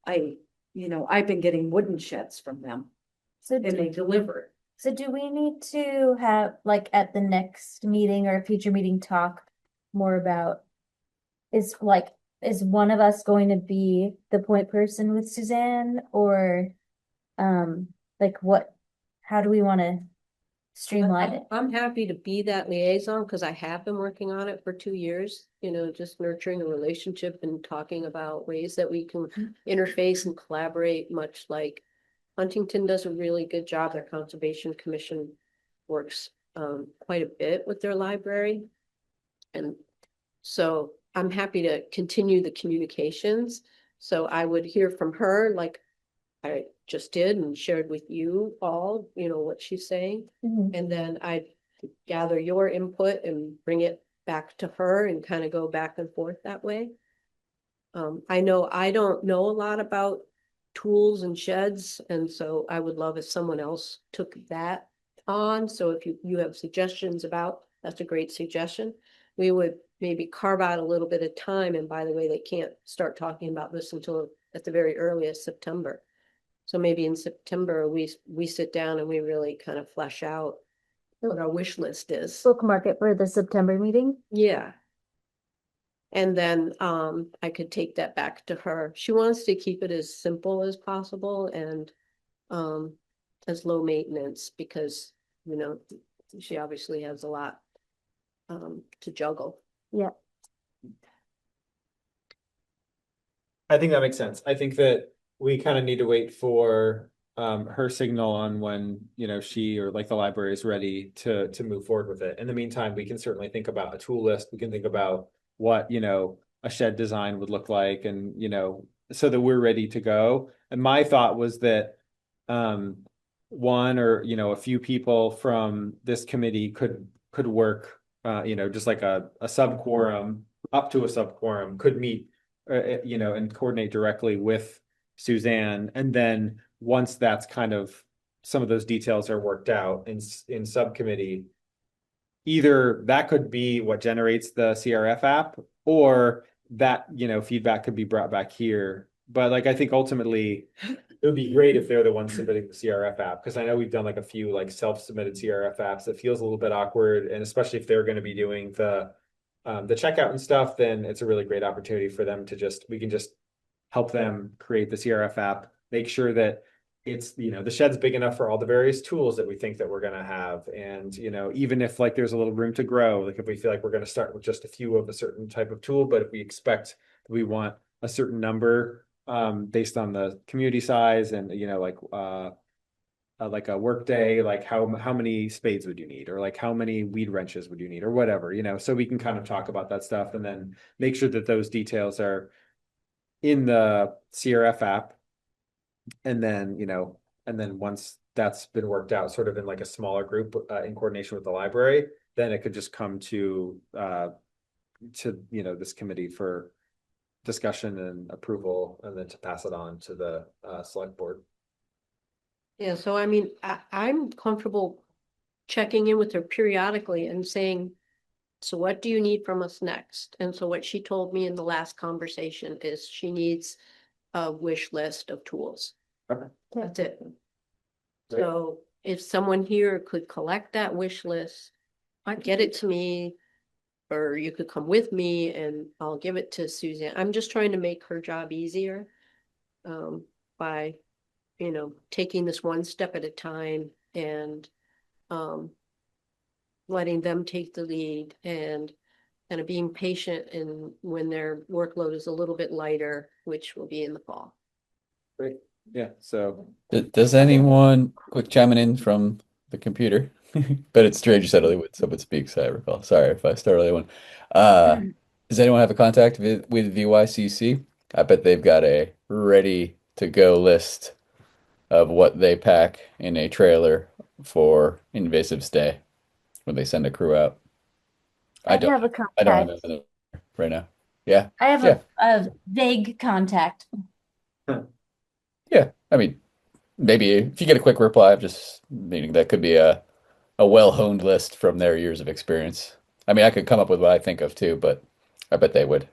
I've been getting wooden sheds from them so and they deliver. so do we need to have, like, at the next meeting or a future meeting, talk more about, is one of us going to be the point person with Suzanne, or, like, how do we want to streamline it? I'm happy to be that liaison because I have been working on it for 2 years, just nurturing a relationship and talking about ways that we can interface and collaborate, much like Huntington does a really good job. Their Conservation Commission works quite a bit with their library. And so I'm happy to continue the communications. So I would hear from her like I just did and shared with you all, what she's saying. Mhm. And then I'd gather your input and bring it back to her and kind of go back and forth that way. I know I don't know a lot about tools and sheds, and so I would love if someone else took that on. So if you have suggestions about, that's a great suggestion. We would maybe carve out a little bit of time, and by the way, they can't start talking about this until at the very earliest September. So maybe in September, we sit down and we really kind of flesh out what our wish list is. Bookmark it for the September meeting. Yeah. And then I could take that back to her. She wants to keep it as simple as possible and as low maintenance because, she obviously has a lot to juggle. Yeah. I think that makes sense. I think that we kind of need to wait for her signal on when, she or like the library is ready to move forward with it. In the meantime, we can certainly think about a tool list. We can think about what, a shed design would look like and, so that we're ready to go. And my thought was that one or, a few people from this committee could work, just like a sub quorum, up to a sub quorum could meet, and coordinate directly with Suzanne. And then once that's kind of, some of those details are worked out in subcommittee, either that could be what generates the CRF app, or that, feedback could be brought back here. But like, I think ultimately it would be great if they're the ones submitting the CRF app, because I know we've done like a few like self-submitted CRF apps that feels a little bit awkward, and especially if they're going to be doing the checkout and stuff, then it's a really great opportunity for them to we can just help them create the CRF app, make sure that it's, the shed's big enough for all the various tools that we think that we're gonna have. And, even if like there's a little room to grow, like if we feel like we're gonna start with just a few of a certain type of tool, but if we expect we want a certain number, based on the community size and, like a workday, like how many spades would you need, or like how many weed wrenches would you need, or whatever, so we can kind of talk about that stuff and then make sure that those details are in the CRF app. And then, once that's been worked out sort of in like a smaller group, in coordination with the library, then it could just come to this committee for discussion and approval, and then to pass it on to the select board. Yeah, so I mean, I'm comfortable checking in with her periodically and saying, so what do you need from us next? And so what she told me in the last conversation is she needs a wish list of tools. Okay. That's it. Great. So if someone here could collect that wish list, get it to me, or you could come with me and I'll give it to Suzanne. I'm just trying to make her job easier, by, taking this one step at a time and, letting them take the lead and kind of being patient and when their workload is a little bit lighter, which will be in the fall. Great. Yeah. So Does anyone quick chiming in from the computer? But it's Strange you said Hollywood, so it speaks, I recall. Sorry if I start early one. Does anyone have a contact with VYCC? I bet they've got a ready to go list of what they pack in a trailer for invasive stay when they send a crew out. I I don't have a I don't have contact. anything right now. Yeah. I have Yeah. a vague contact. Yeah. I mean, maybe if you get a quick reply, I'm just meaning that could be a well-honed list from their years of experience. I mean, I could come up with what I think of too, but I bet they would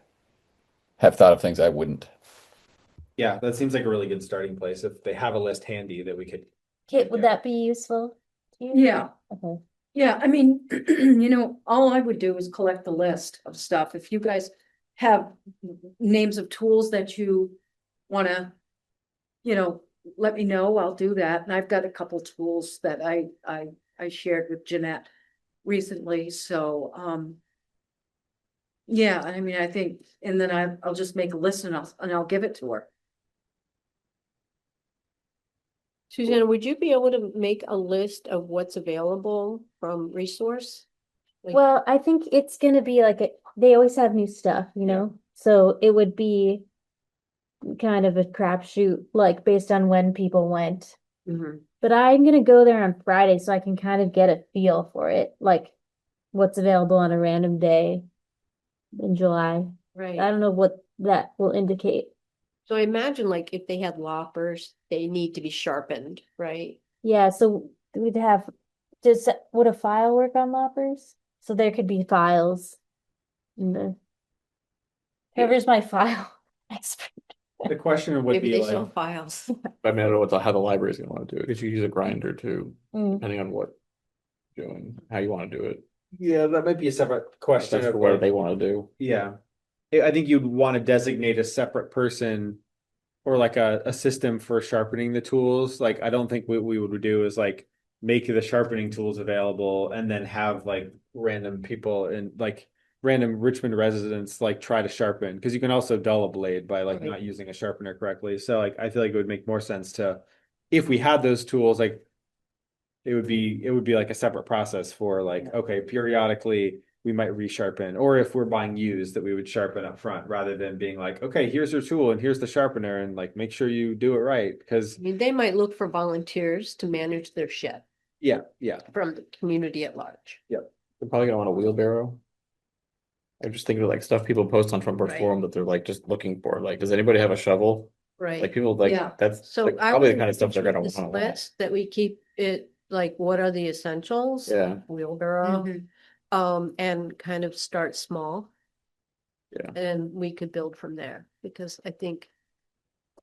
have thought of things I wouldn't. yeah, that seems like a really good starting place. If they have a list handy that we could. Kit, would that be useful to you? Yeah, Okay. yeah, I mean, all I would do is collect the list of stuff. If you guys have names of tools that you wanna, let me know, I'll do that. And I've got a couple tools that I shared with Jeanette recently, so, yeah, I mean, I think, and then I'll just make a list and I'll give it to her. Susanna, would you be able to make a list of what's available from resource? Like- Well, I think it's gonna be like they always have new stuff, So it would be kind of a crapshoot, like based on when people went. Mhm. But I'm gonna go there on Friday so I can kind of get a feel for it, like what's available on a random day in July. I Right. don't know what that will indicate. So I imagine like if they had loppers, they need to be sharpened, right? Yeah, so we'd have, would a file work on loppers? So there could be files in the, whoever's my file expert. The question would Maybe be they sell like, files. I mean, I don't know how the library's gonna want to do it. If you use a grinder too, Mm. depending on what you're doing, how you want to do it. yeah, that might be a separate question That's of for what like, they want to do. yeah. I think you'd want to designate a separate person or like a system for sharpening the tools. Like, I don't think what we would do is like make the sharpening tools available and then have like random people and like random Richmond residents like try to sharpen, because you can also dull a blade by like Right. not using a sharpener correctly. So like I feel like it would make more sense to, if we had those tools, like it would be like a separate process for like, okay, periodically we might resharpen, or if we're buying used, that we would sharpen up front rather than being like, okay, here's your tool and here's the sharpener and like make sure you do it right. Because I mean, they might look for volunteers to manage their shed yeah, from the community at large. They're probably gonna want a wheelbarrow. I'm just thinking of like stuff people post on Front Porch Right. Forum that they're like just looking for. Like, does anybody have a shovel? Right. Like people like Yeah. that's So like, I probably the would kind of stuff they're gonna this want. list that we keep it, like, what are the essentials? Yeah, Wheelbarrow, Mhm. and kind of start small. Yeah. And we could build from there, because I think,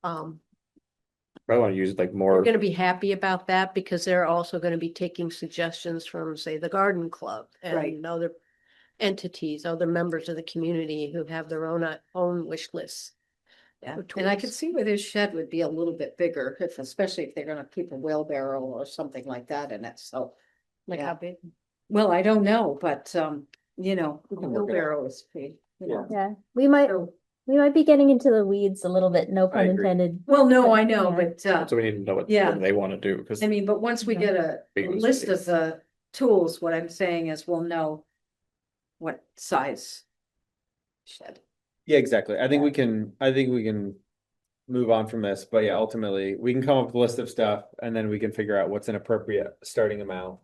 probably want to use like we're more. gonna be happy about that, because they're also gonna be taking suggestions from, say, the garden club Right. and other entities, other members of the community who have their own wish lists. Yeah, for and I could tools. see where this shed would be a little bit bigger, if, especially if they're gonna keep a wheelbarrow or something like that in it, so. Like Yeah. how big? Well, I don't know, but, you know, We can work it out. wheelbarrow is paid, you know. Yeah, we might be getting into the weeds a little bit, no pun agree. intended. Well, no, But, I know, yeah. but, So we need to know what Yeah. they want to do, because I mean, but once we Yeah. get a Big ones, list big. of the tools, what I'm saying is we'll know what size shed. Yeah, exactly. I think we can move on from this, but yeah, ultimately we can come up with a list of stuff and then we can figure out what's an appropriate starting amount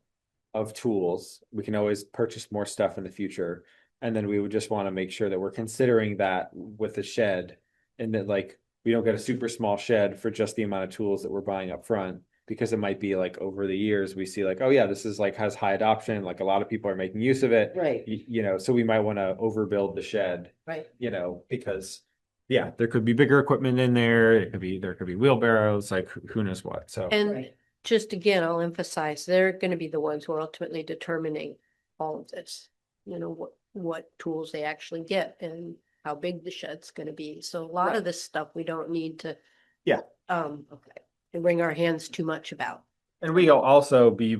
of tools. We can always purchase more stuff in the future. And then we would just want to make sure that we're considering that with the shed and that like we don't get a super small shed for just the amount of tools that we're buying up front. Because it might be like over the years, we see like, oh yeah, this is like has high adoption, like a lot of people are making use of it. Right. You know, so we might want to overbuild the shed, Right. you know, because yeah, there could be bigger equipment in there. There could be wheelbarrows, like who knows what. So And Right. just again, I'll emphasize, they're gonna be the ones who are ultimately determining all of this. You know, what tools they actually get and how big the shed's gonna be. So a lot Right. of this stuff we don't need to. Yeah. Okay. Wring our hands too much about. and we'll also be,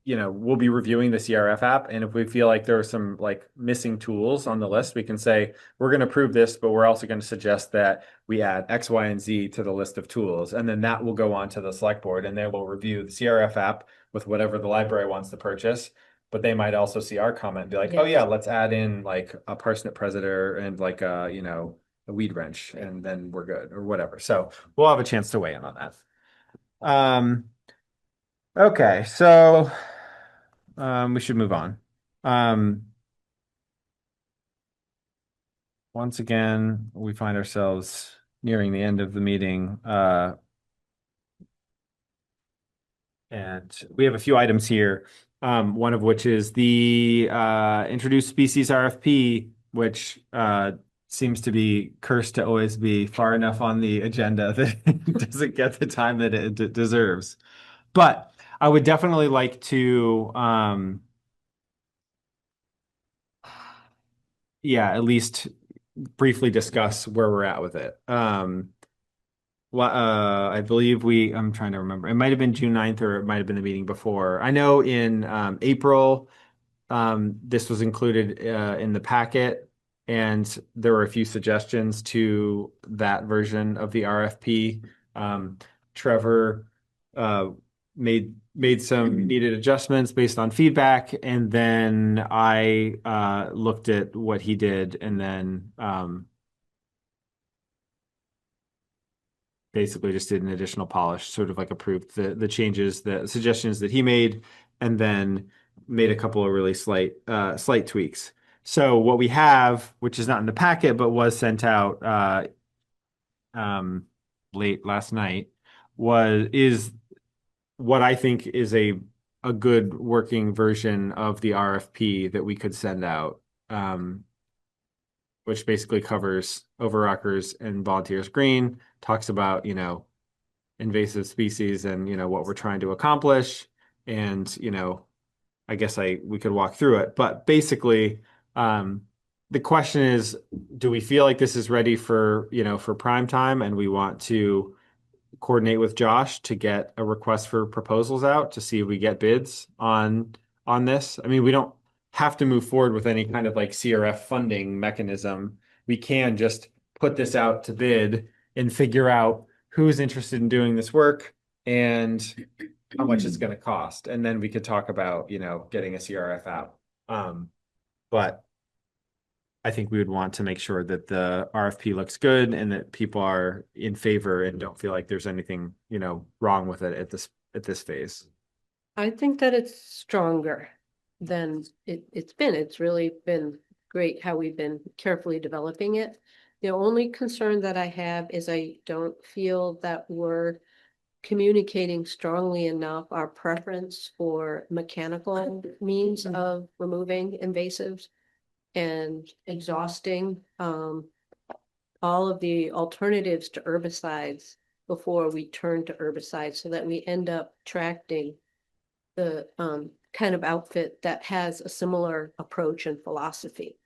you know, we'll be reviewing the CRF app. And if we feel like there are some like missing tools on the list, we can say, we're going to approve this, but we're also going to suggest that we add X, Y, and Z to the list of tools. And then that will go on to the select board and they will review the CRF app with whatever the library wants to purchase. But they might also see our comment and be like, oh yeah, let's add in like a parsnip predator and like a, you know, a weed wrench, and then we're good or whatever. So we'll have a chance to weigh in on that. Okay, so we should move on. Once again, we find ourselves nearing the end of the meeting. And we have a few items here. One of which is the introduced species RFP, which seems to be cursed to always be far enough on the agenda that it doesn't get the time that it deserves. But I would definitely like to, yeah, at least briefly discuss where we're at with it. I believe I'm trying to remember. It might have been June 9th or it might have been the meeting before. I know in April, this was included in the packet, and there were a few suggestions to that version of the RFP. Trevor made some needed adjustments based on feedback, and then I looked at what he did, and then basically just did an additional polish, sort of like approved the changes, the suggestions that he made, and then made a couple of really slight tweaks. So what we have, which is not in the packet but was sent out late last night, is what I think is a good working version of the RFP that we could send out, which basically covers overrockers and volunteers green, talks about, you know, invasive species and, you know, what we're trying to accomplish. And, you know, I guess we could walk through it, but basically, the question is, do we feel like this is ready for, you know, for prime time, and we want to coordinate with Josh to get a request for proposals out to see if we get bids on this? I mean, we don't have to move forward with any kind of like CRF funding mechanism. We can just put this out to bid and figure out who's interested in doing this work and how much it's going to cost. And then we could talk about, you know, getting a CRF out. But I think we would want to make sure that the RFP looks good and that people are in favor and don't feel like there's anything, you know, wrong with it at this phase. I think that it's stronger than it's been. It's really been great how we've been carefully developing it. The only concern that I have is I don't feel that we're communicating strongly enough our preference for mechanical means of removing invasives and exhausting all of the alternatives to herbicides before we turn to herbicides, so that we end up attracting the kind of outfit that has a similar approach and philosophy.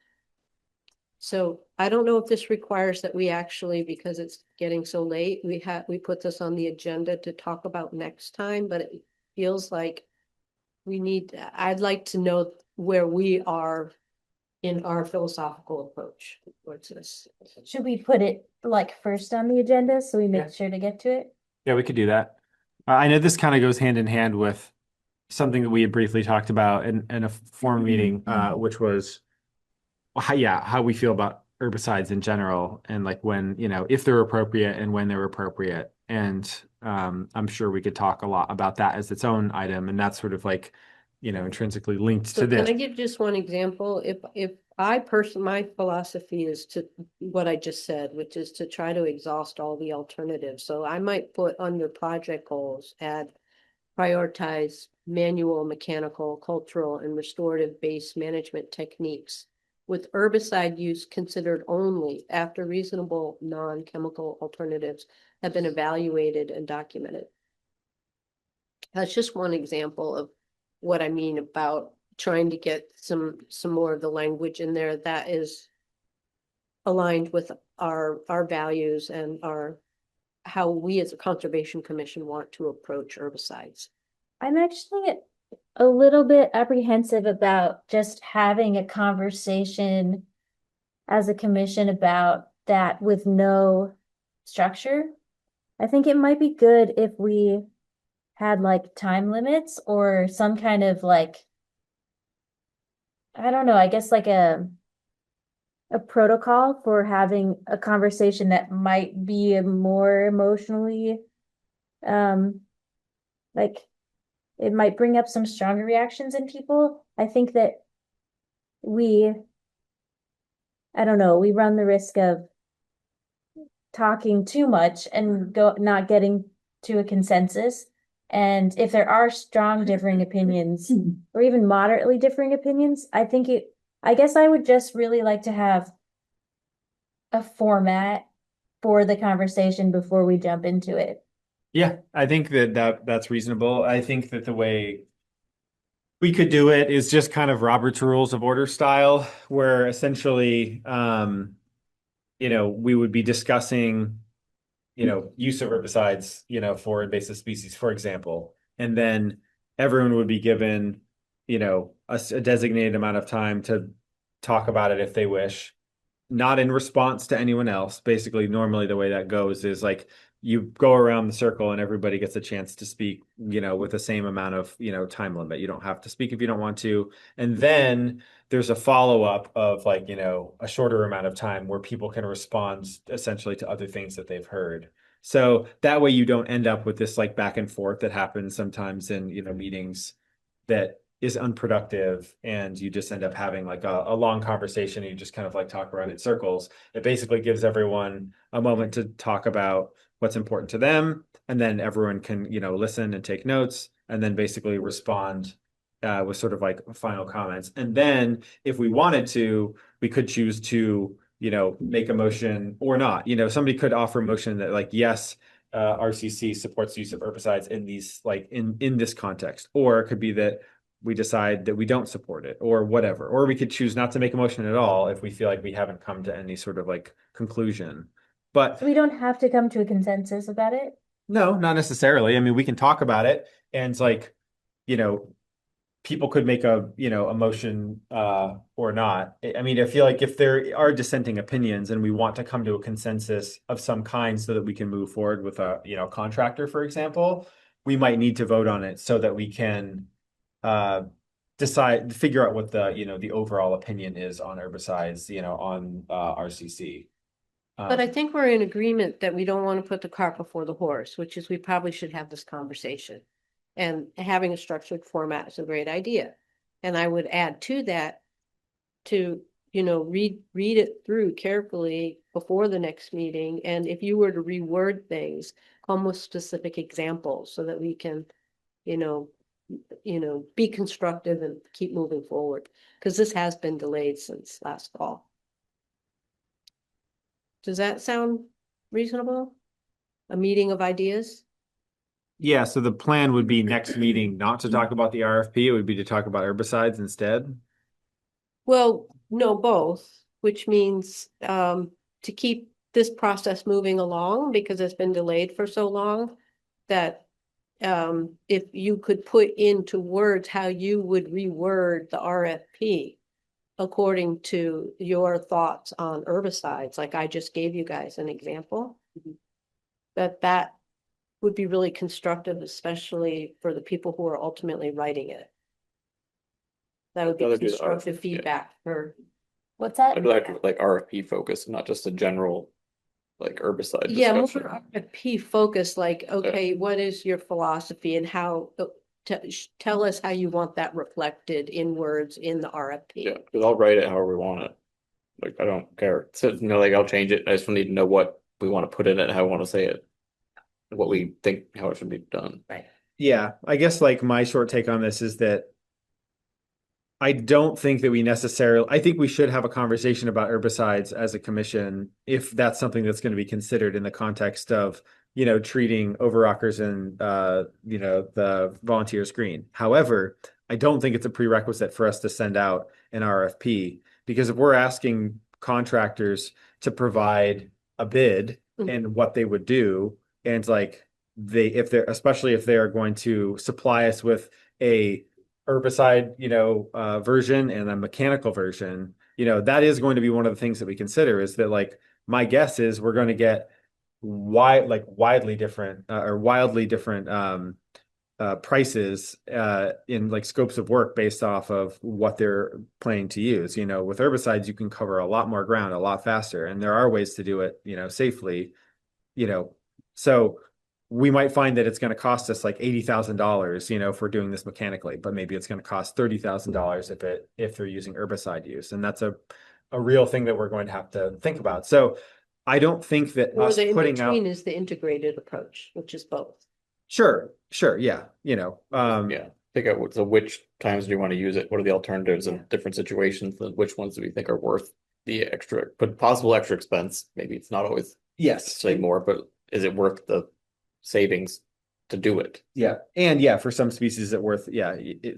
So I don't know if this requires that we actually, because it's getting so late, we put this on the agenda to talk about next time, but it feels like I'd like to know where we are in our philosophical approach towards this. Should we put it like first on the agenda so we make sure to get to it? Yeah, we could do that. I know this kind of goes hand in hand with something that we had briefly talked about in a former meeting, which was how we feel about herbicides in general, and like when, if they're appropriate and when they're appropriate. And I'm sure we could talk a lot about that as its own item, and that's sort of like, intrinsically linked So to can this. I give just one example? If my philosophy is to what I just said, which is to try to exhaust all the alternatives. So I might put under project goals, add prioritize manual, mechanical, cultural, and restorative based management techniques with herbicide use considered only after reasonable non-chemical alternatives have been evaluated and documented. That's just one example of what I mean about trying to get some more of the language in there that is aligned with our values and how we as a conservation commission want to approach herbicides. I'm actually a little bit apprehensive about just having a conversation as a commission about that with no structure. I think it might be good if we had like time limits or some kind of like, I don't know, I guess like a protocol for having a conversation that might be more emotionally like it might bring up some stronger reactions in people. I think that we, I don't know, we run the risk of talking too much and not getting to a consensus. And if there are strong differing opinions or even moderately differing opinions, I guess I would just really like to have a format for the conversation before we jump into it. Yeah, I think that's reasonable. I think that the way we could do it is just kind of Robert's Rules of Order style, where essentially, we would be discussing, use of herbicides, for invasive species, for example, and then everyone would be given, a designated amount of time to talk about it if they wish, not in response to anyone else. Basically, normally the way that goes is like you go around the circle and everybody gets a chance to speak, with the same amount of, time limit. You don't have to speak if you don't want to. And then there's a follow-up of like, a shorter amount of time where people can respond essentially to other things that they've heard. So that way you don't end up with this like back and forth that happens sometimes in, meetings that is unproductive, and you just end up having like a long conversation and you just kind of like talk around in circles. It basically gives everyone a moment to talk about what's important to them, and then everyone can, listen and take notes and then basically respond with sort of like final comments. And then if we wanted to, we could choose to, make a motion or not. Somebody could offer a motion that like, yes, RCC supports the use of herbicides in these like in this context, or it could be that we decide that we don't support it or whatever, or we could choose not to make a motion at all if we feel like we haven't come to any sort of like conclusion. But We don't have to come to a consensus about it. no, not necessarily. I mean, we can talk about it, and it's like, you know, people could make a motion or not. I mean, I feel like if there are dissenting opinions and we want to come to a consensus of some kind so that we can move forward with a, contractor, for example, we might need to vote on it so that we can uh figure out what the overall opinion is on herbicides, on RCC. But I think we're in agreement that we don't want to put the cart before the horse, which is we probably should have this conversation. And having a structured format is a great idea. And I would add to that to, read it through carefully before the next meeting. And if you were to reword things, come with specific examples so that we can, be constructive and keep moving forward. Because this has been delayed since last fall. Does that sound reasonable? A meeting of ideas? Yeah, so the plan would be next meeting not to talk about the RFP, it would be to talk about herbicides instead. Well, no, both. which means to keep this process moving along, because it's been delayed for so long, that if you could put into words how you would reword the RFP according to your thoughts on herbicides, like I just gave you guys an example, that would be really constructive, especially for the people who are ultimately writing it. That would be Rather do the constructive RFP, yeah. feedback for, What's that? I'd like RFP focus, not just a general like herbicide yeah, more discussion. RFP focus, like, okay, what is your philosophy and how, tell us how you want that reflected in words in the RFP. Yeah, because I'll write it however we want it. Like I don't care. So like I'll change it. I just need to know what we want to put in it, how I want to say it, what we think how it should be done. Right. Yeah, I guess like my short take on this is that I don't think that we necessarily, I think we should have a conversation about herbicides as a commission if that's something that's going to be considered in the context of, treating overrockers and, the volunteers green. However, I don't think it's a prerequisite for us to send out an RFP because if we're asking contractors to provide a bid and what they would do, and like especially if they are going to supply us with a herbicide, version and a mechanical version, that is going to be one of the things that we consider is that like my guess is we're going to get wildly different or wildly different prices in like scopes of work based off of what they're planning to use. With herbicides, you can cover a lot more ground a lot faster, and there are ways to do it, safely, so we might find that it's going to cost us like $80,000, if we're doing this mechanically, but maybe it's going to cost $30,000 if they're using herbicide use. And that's a real thing that we're going to have to think about. So I don't think that Or us the in putting out, between is the integrated approach, which is both. sure, yeah, Yeah, figure out which times do you want to use it? What are the alternatives in different situations? Which ones do we think are worth the extra, but possible extra expense? Maybe it's not always yes, say more, but is it worth the savings to do it? Yeah. And yeah, for some species it worth,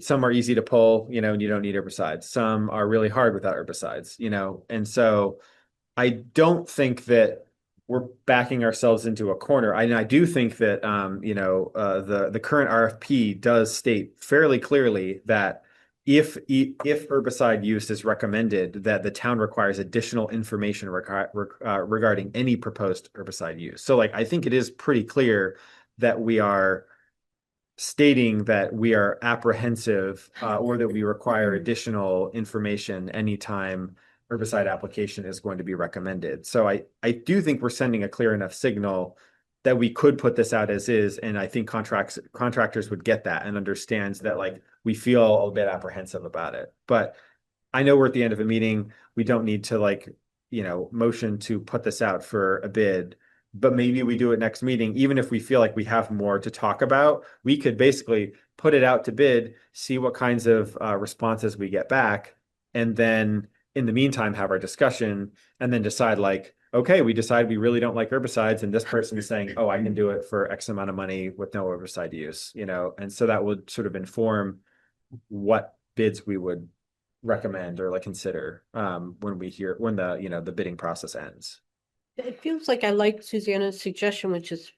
some are easy to pull, and you don't need herbicides. Some are really hard without herbicides, and so I don't think that we're backing ourselves into a corner. I do think that the current RFP does state fairly clearly that if herbicide use is recommended, that the town requires additional information regarding any proposed herbicide use. So like I think it is pretty clear that we are stating that we are apprehensive or that we require additional information anytime herbicide application is going to be recommended. So I do think we're sending a clear enough signal that we could put this out as is, and I think contractors would get that and understands that like we feel a bit apprehensive about it. But I know we're at the end of a meeting. We don't need to like, motion to put this out for a bid, but maybe we do it next meeting. Even if we feel like we have more to talk about, we could basically put it out to bid, see what kinds of responses we get back, and then in the meantime have our discussion and then decide like, okay, we decide we really don't like herbicides, and this person is saying, oh, I can do it for X amount of money with no herbicide use, and so that would sort of inform what bids we would recommend or like consider when the bidding process ends. It feels like I like Susanna's suggestion, which is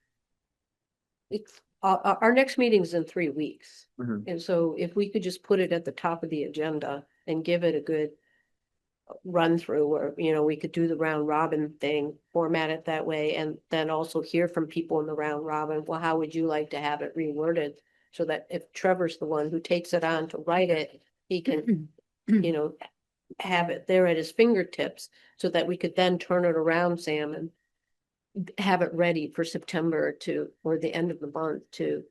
it's our next meeting is in 3 weeks. And so if we could just put it at the top of the agenda and give it a good run through where, we could do the round robin thing, format it that way, and then also hear from people in the round robin. Well, how would you like to have it reworded? So that if Trevor's the one who takes it on to write it, he can, have it there at his fingertips so that we could then turn it around, Sam, and have it ready for September or the end of the month to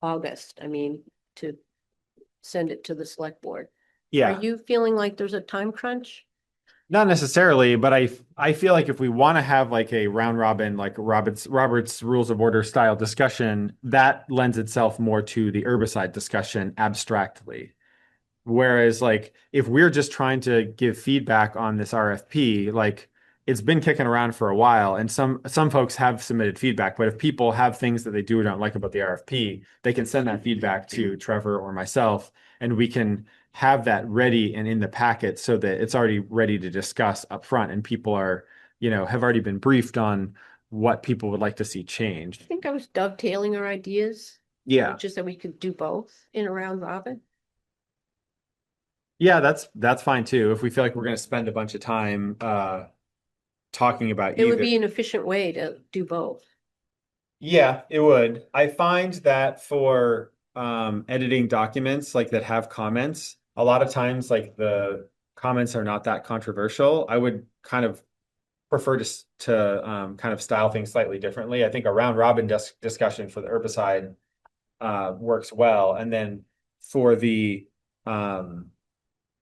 August. I mean, to send it to the select board. Yeah. Are you feeling like there's a time crunch? Not necessarily, but I feel like if we want to have like a round robin, like Robert's Rules of Order style discussion, that lends itself more to the herbicide discussion abstractly. Whereas like if we're just trying to give feedback on this RFP, like it's been kicking around for a while, and some folks have submitted feedback, but if people have things that they do or don't like about the RFP, they can send that feedback to Trevor or myself, and we can have that ready and in the packet so that it's already ready to discuss up front and people are, have already been briefed on what people would like to see I changed. think I was dovetailing our ideas, Yeah. just that we could do both in a round robin. Yeah, that's fine too. If we feel like we're going to spend a bunch of time talking about It would either. be an efficient way to do both. Yeah, it would. I find that for editing documents like that have comments, a lot of times like the comments are not that controversial. I would kind of prefer to kind of style things slightly differently. I think a round robin discussion for the herbicide works well, and then for the um,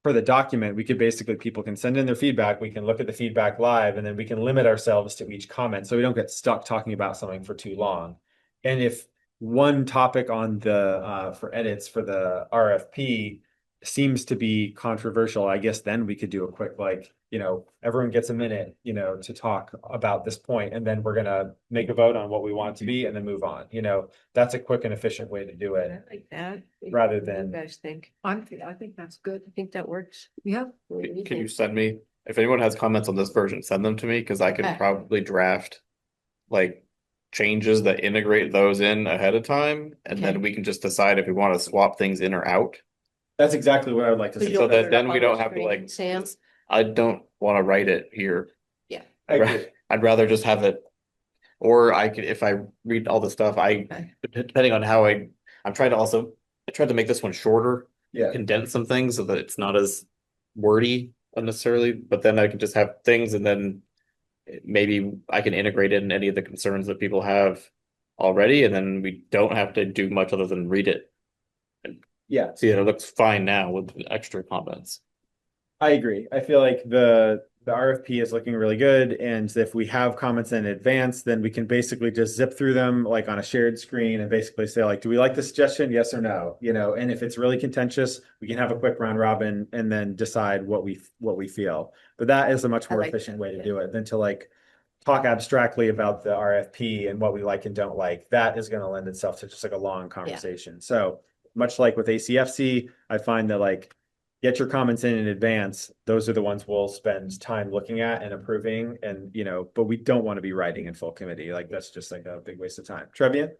for the document, we could basically, people can send in their feedback, we can look at the feedback live, and then we can limit ourselves to each comment so we don't get stuck talking about something for too long. And if one topic on the for edits for the RFP seems to be controversial, I guess then we could do a quick everyone gets a minute, to talk about this point, and then we're gonna make a vote on what we want it to be and then move on. That's a quick and efficient way to do it. I like that. Rather What do than- you guys think? I think that's good. I think that works. Yeah. What do you Can you think? send me, if anyone has comments on this version, send them to me, because I can Okay. probably draft like changes that integrate those in ahead of time, and then Okay. we can just decide if we want to swap things in or out. That's exactly what I would like to So see. you'll So that put it then up we on the don't have to screen, like, Sam? I don't want to write it here. I agree. I'd rather just have it, or I could, if I read all the stuff, Okay. depending on how I'm trying to also, I tried to make this one shorter, Yeah. condense some things so that it's not as wordy unnecessarily, but then I can just have things, and then maybe I can integrate in any of the concerns that people have already, and then we don't have to do much other than read it. Yeah, See, it looks fine now with extra comments. I agree. I feel like the RFP is looking really good, and if we have comments in advance, then we can basically just zip through them like on a shared screen and basically say like, do we like the suggestion? Yes or no? And if it's really contentious, we can have a quick round robin and then decide what we feel. But that is a much I more like efficient that, way to yeah. do it than to like talk abstractly about the RFP and what we like and don't like. That is going to lend itself to just like a long conversation. So much like with ACFC, I find that like get your comments in advance. Those are the ones we'll spend time looking at and approving, and but we don't want to be writing in full committee. Like that's just like a big waste of time. Trevian?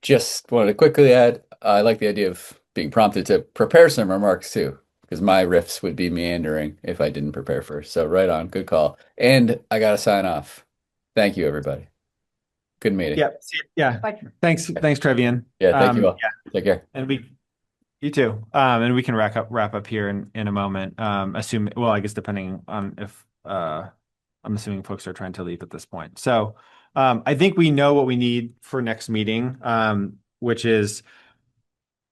Just wanted to quickly add, I like the idea of being prompted to prepare some remarks too, because my riffs would be meandering if I didn't prepare first. So right on, good call. And I gotta sign off. Thank you, everybody. Good meeting. Yeah. Yeah. Bye. Thanks, Trevian. Yeah, thank you all. Take care. And you too. And we can wrap up here in a moment. I guess depending on if I'm assuming folks are trying to leave at this point. So I think we know what we need for next meeting, which is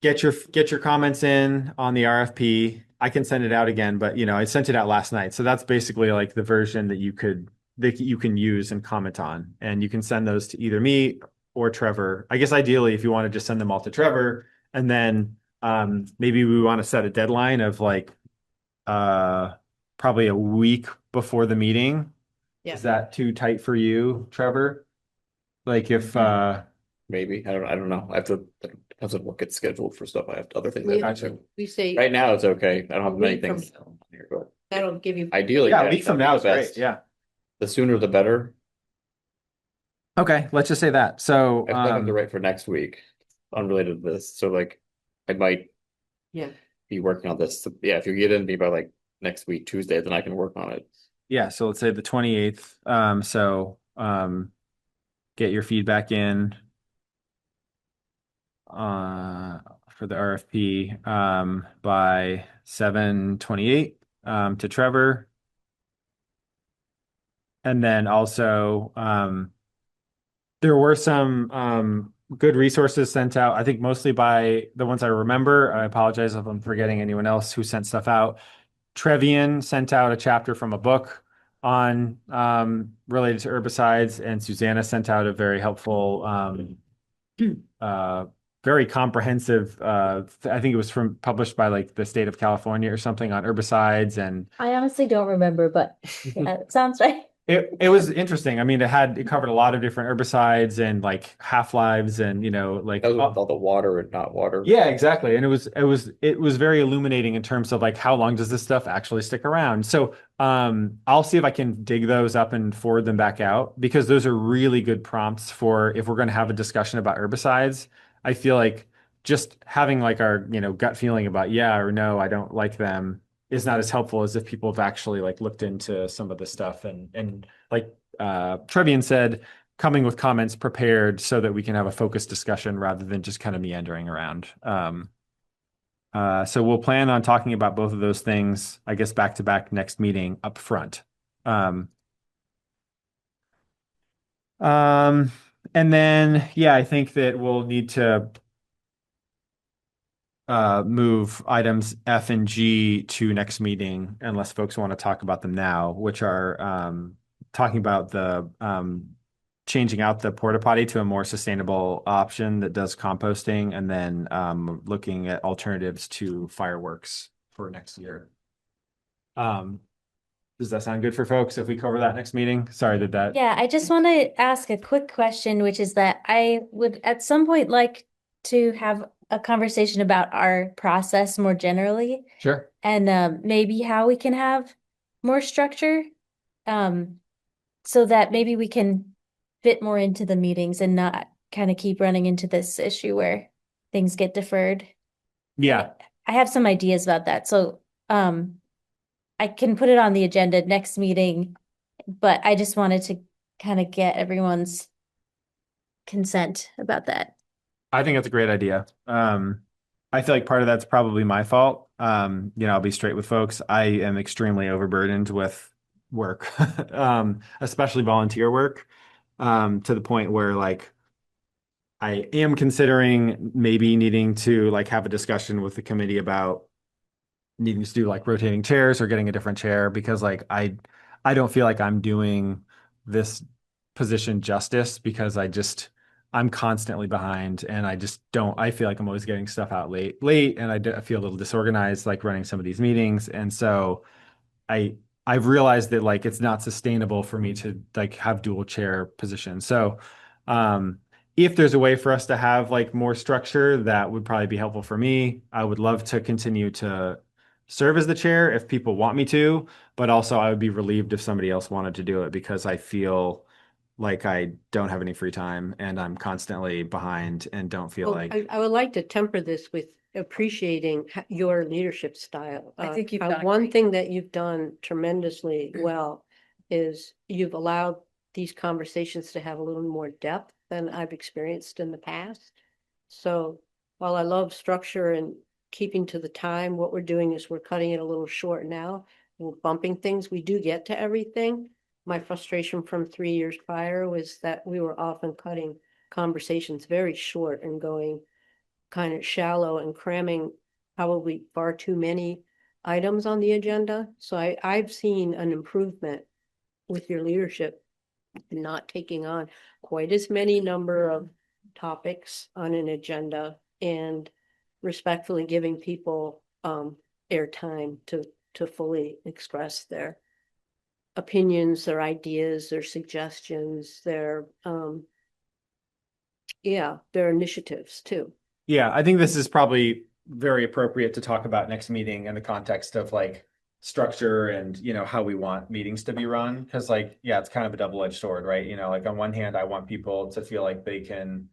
get your comments in on the RFP. I can send it out again, but I sent it out last night. So that's basically like the version that you can use and comment on. And you can send those to either me or Trevor. I guess ideally if you want to just send them all to Trevor, and then maybe we want to set a deadline of like probably a week before the meeting. Yeah. Is that too tight for you, Trevor? Like if Maybe, I don't know. I have to, it depends on what gets scheduled for stuff. I have other things We- I have to do. We say Right now, it's okay. I don't have many week from things on here, but that'll give you. ideally, a yes, week from that'd be now the is great. best. Yeah. The sooner the better. Okay, let's just say that. So I still have to write for next week, unrelated to this. So like, I might Yeah. be working on this. So, yeah, if you get in me by like next week, Tuesday, then I can work on it. yeah, so let's say the 28th. Get your feedback in for the RFP by 7/28 to Trevor. And then also there were some good resources sent out. I think mostly by the ones I remember. I apologize if I'm forgetting anyone else who sent stuff out. Trevian sent out a chapter from a book on related to herbicides, and Susanna sent out a very helpful, very comprehensive. I think it was published by like the state of California or something on herbicides, and I honestly don't remember, but yeah, it sounds right. It was interesting. I mean, it covered a lot of different herbicides and like half-lives and like That was with all the water and not water. yeah, exactly. And it was very illuminating in terms of like how long does this stuff actually stick around. So I'll see if I can dig those up and forward them back out because those are really good prompts for if we're going to have a discussion about herbicides. I feel like just having like our, gut feeling about yeah or no, I don't like them is not as helpful as if people have actually like looked into some of the stuff and like Trevian said coming with comments prepared so that we can have a focused discussion rather than just kind of meandering around. So we'll plan on talking about both of those things, I guess, back to back next meeting up front. And then, yeah, I think that we'll need to move items F and G to next meeting unless folks want to talk about them now, which are talking about the changing out the Port-A-Potty to a more sustainable option that does composting, and then looking at alternatives to fireworks for next year. Does that sound good for folks if we cover that next meeting? Sorry, did that? Yeah, I just want to ask a quick question, which is that I would at some point like to have a conversation about our process more generally Sure. and maybe how we can have more structure so that maybe we can fit more into the meetings and not kind of keep running into this issue where things get deferred. Yeah. I have some ideas about that. So I can put it on the agenda next meeting, but I just wanted to kind of get everyone's consent about that. I think that's a great idea. I feel like part of that's probably my fault. I'll be straight with folks. I am extremely overburdened with work, especially volunteer work, to the point where like I am considering maybe needing to like have a discussion with the committee about needing to do like rotating chairs or getting a different chair because like I don't feel like I'm doing this position justice because I'm constantly behind and I feel like I'm always getting stuff out late and I feel a little disorganized like running some of these meetings. And so I I've realized that like it's not sustainable for me to like have dual chair positions. So if there's a way for us to have like more structure, that would probably be helpful for me. I would love to continue to serve as the chair if people want me to, but also I would be relieved if somebody else wanted to do it because I feel like I don't have any free time and I'm constantly behind and don't feel Well, like I would like to temper this with appreciating your leadership style. I think you've done one great. thing that you've done tremendously well is you've allowed these conversations to have a little more depth than I've experienced in the past. So while I love structure and keeping to the time, what we're doing is we're cutting it a little short now. We're bumping things. We do get to everything. My frustration from 3 years prior was that we were often cutting conversations very short and going kind of shallow and cramming probably far too many items on the agenda. So I've seen an improvement with your leadership in not taking on quite as many number of topics on an agenda and respectfully giving people airtime to fully express their opinions, their ideas, their suggestions, their initiatives too. yeah, I think this is probably very appropriate to talk about next meeting in the context of like structure and how we want meetings to be run because like yeah, it's kind of a double-edged sword, right? Like on one hand I want people to feel like they can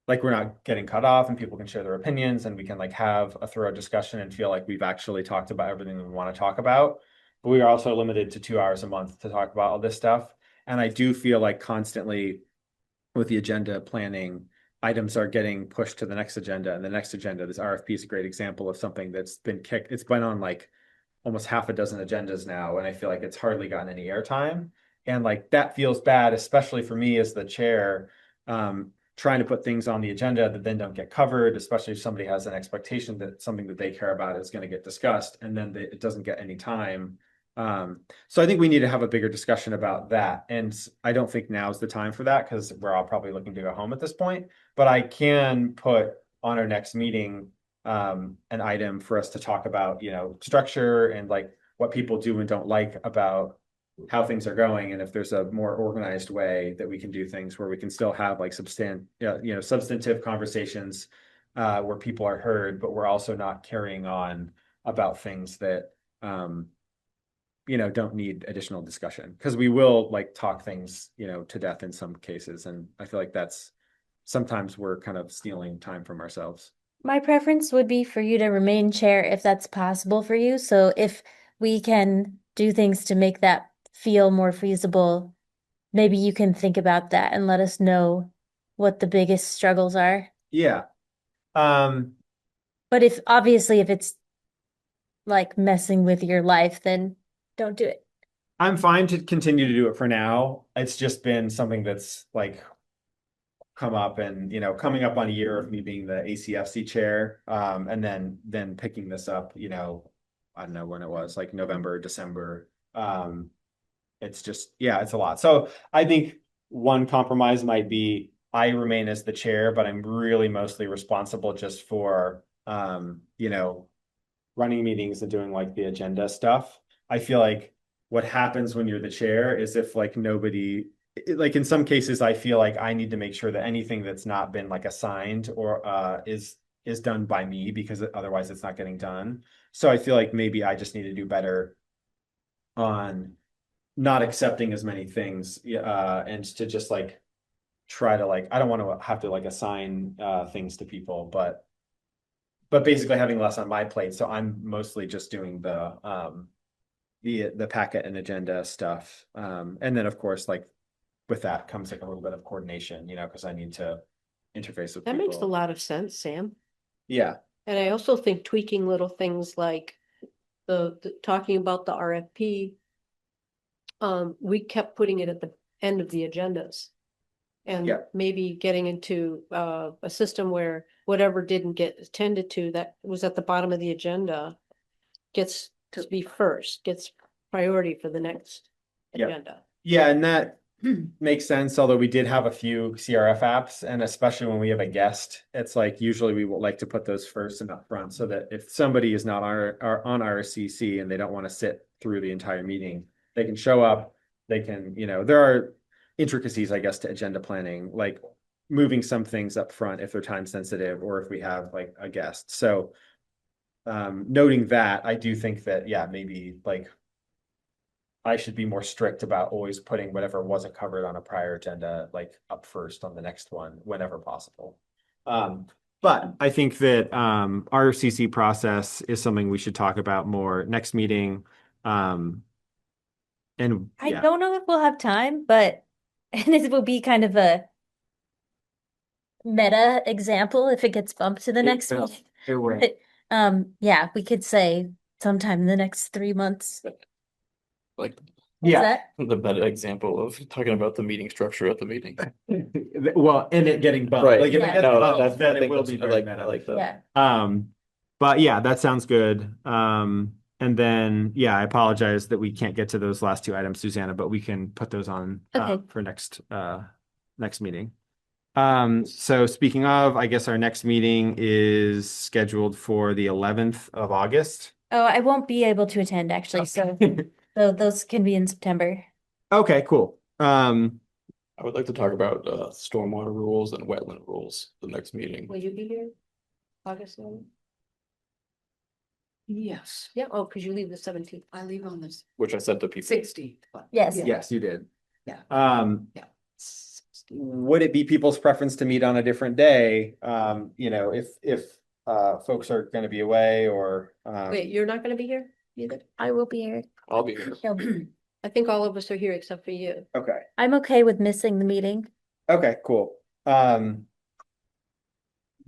like we're not getting cut off and people can share their opinions and we can like have a thorough discussion and feel like we've actually talked about everything we want to talk about. But we are also limited to 2 hours a month to talk about all this stuff. And I do feel like constantly with the agenda planning, items are getting pushed to the next agenda and the next agenda. This RFP is a great example of something that's been kicked. It's been on like almost half a dozen agendas now, and I feel like it's hardly gotten any airtime. And like that feels bad, especially for me as the chair, trying to put things on the agenda that then don't get covered, especially if somebody has an expectation that something that they care about is going to get discussed, and then it doesn't get any time. So I think we need to have a bigger discussion about that. And I don't think now's the time for that because we're all probably looking to go home at this point. But I can put on our next meeting an item for us to talk about, structure and like what people do and don't like about how things are going, and if there's a more organized way that we can do things where we can still have like substantive conversations where people are heard, but we're also not carrying on about things that don't need additional discussion, because we will like talk things, to death in some cases. And I feel like that's sometimes we're kind of stealing time from ourselves. My preference would be for you to remain chair if that's possible for you. So if we can do things to make that feel more feasible, maybe you can think about that and let us know what the biggest struggles are. Yeah. Um, But obviously if it's like messing with your life, then don't do it. I'm fine to continue to do it for now. It's just been something that's like come up, and coming up on a year of me being the ACFC chair, and then picking this up, I don't know when it was, like November, December. It's just, yeah, it's a lot. So I think one compromise might be I remain as the chair, but I'm really mostly responsible just for running meetings and doing like the agenda stuff. I feel like what happens when you're the chair is if like nobody, like in some cases, I feel like I need to make sure that anything that's not been like assigned or is done by me, because otherwise it's not getting done. So I feel like maybe I just need to do better on not accepting as many things, and to just like try to like, I don't want to have to like assign things to people, but basically having less on my plate. So I'm mostly just doing the packet and agenda stuff. And then of course, like with that comes like a little bit of coordination, because I need to interface with That makes a people. lot of sense, Sam. Yeah. And I also think tweaking little things like the talking about the RFP. We kept putting it at the end of the agendas. And Yeah. maybe getting into a system where whatever didn't get attended to that was at the bottom of the agenda gets to be first, gets priority for the next Yeah. agenda. Yeah, and that makes sense. Although we did have a few CRF apps, and especially when we have a guest, it's like usually we would like to put those first and up front, so that if somebody is not on our CC and they don't want to sit through the entire meeting, they can show up. They can, there are intricacies, I guess, to agenda planning, like moving some things up front if they're time sensitive or if we have like a guest. So noting that, I do think that, yeah, maybe like I should be more strict about always putting whatever wasn't covered on a prior agenda, like up first on the next one, whenever possible. But I think that our CC process is something we should talk about more next meeting. And I yeah, don't know if we'll have time, but and it will be kind of a meta example if it gets bumped to the next will. meeting. It will. But yeah, we could say sometime in the next 3 months. Like What's Yeah. that? the better example of talking about the meeting structure at the meeting. Well, and it getting bumped. Right. Like if it Yeah. gets No, bumped, then I it think will that's- be I very like, meta. I like that. Yeah. But yeah, that sounds good. And then yeah, I apologize that we can't get to those last two items, Susanna, but we can put those on Okay. for next meeting. So speaking of, I guess our next meeting is scheduled for the 11th of August. Oh, I won't be able to attend actually, so those can be in September. Okay, cool. I would like to talk about stormwater rules and wetland rules the next meeting. Will you be here? August 9th? Yes, Yeah, oh, because you leave the 17th. I leave on the Which I said to people. 16th, but. Yes. Yeah. Yes, you did. Yeah. Yeah. 16th. Would it be people's preference to meet on a different day? If folks are going to be away, or Wait, you're not gonna be here either? I will be here. I'll be here. He'll be- I think all of us are here except for you. okay. I'm okay with missing the meeting. Okay, cool.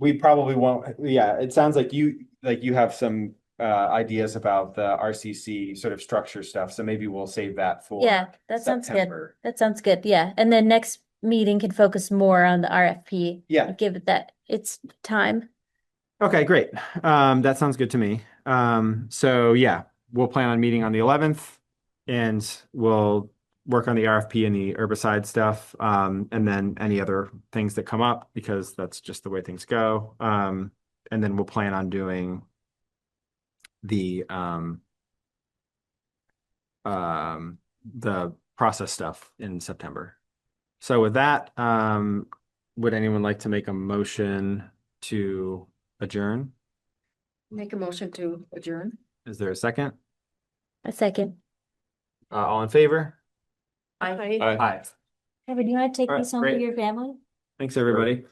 We probably won't, yeah, it sounds like you have some ideas about the RCC sort of structure stuff, so maybe we'll save that for Yeah, that sounds good. September. That sounds good. Yeah. And then next meeting can focus more on the RFP. Yeah. Give it that its time. Okay, great. That sounds good to me. So yeah, we'll plan on meeting on the 11th, and we'll work on the RFP and the herbicide stuff, and then any other things that come up, because that's just the way things go. And then we'll plan on doing the the process stuff in September. So with that, would anyone like to make a motion to adjourn? Make a motion to adjourn. Is there a second? A second. All in favor? I Aye. Trevor, do you want to take All right, this home for great. your family? Thanks, everybody.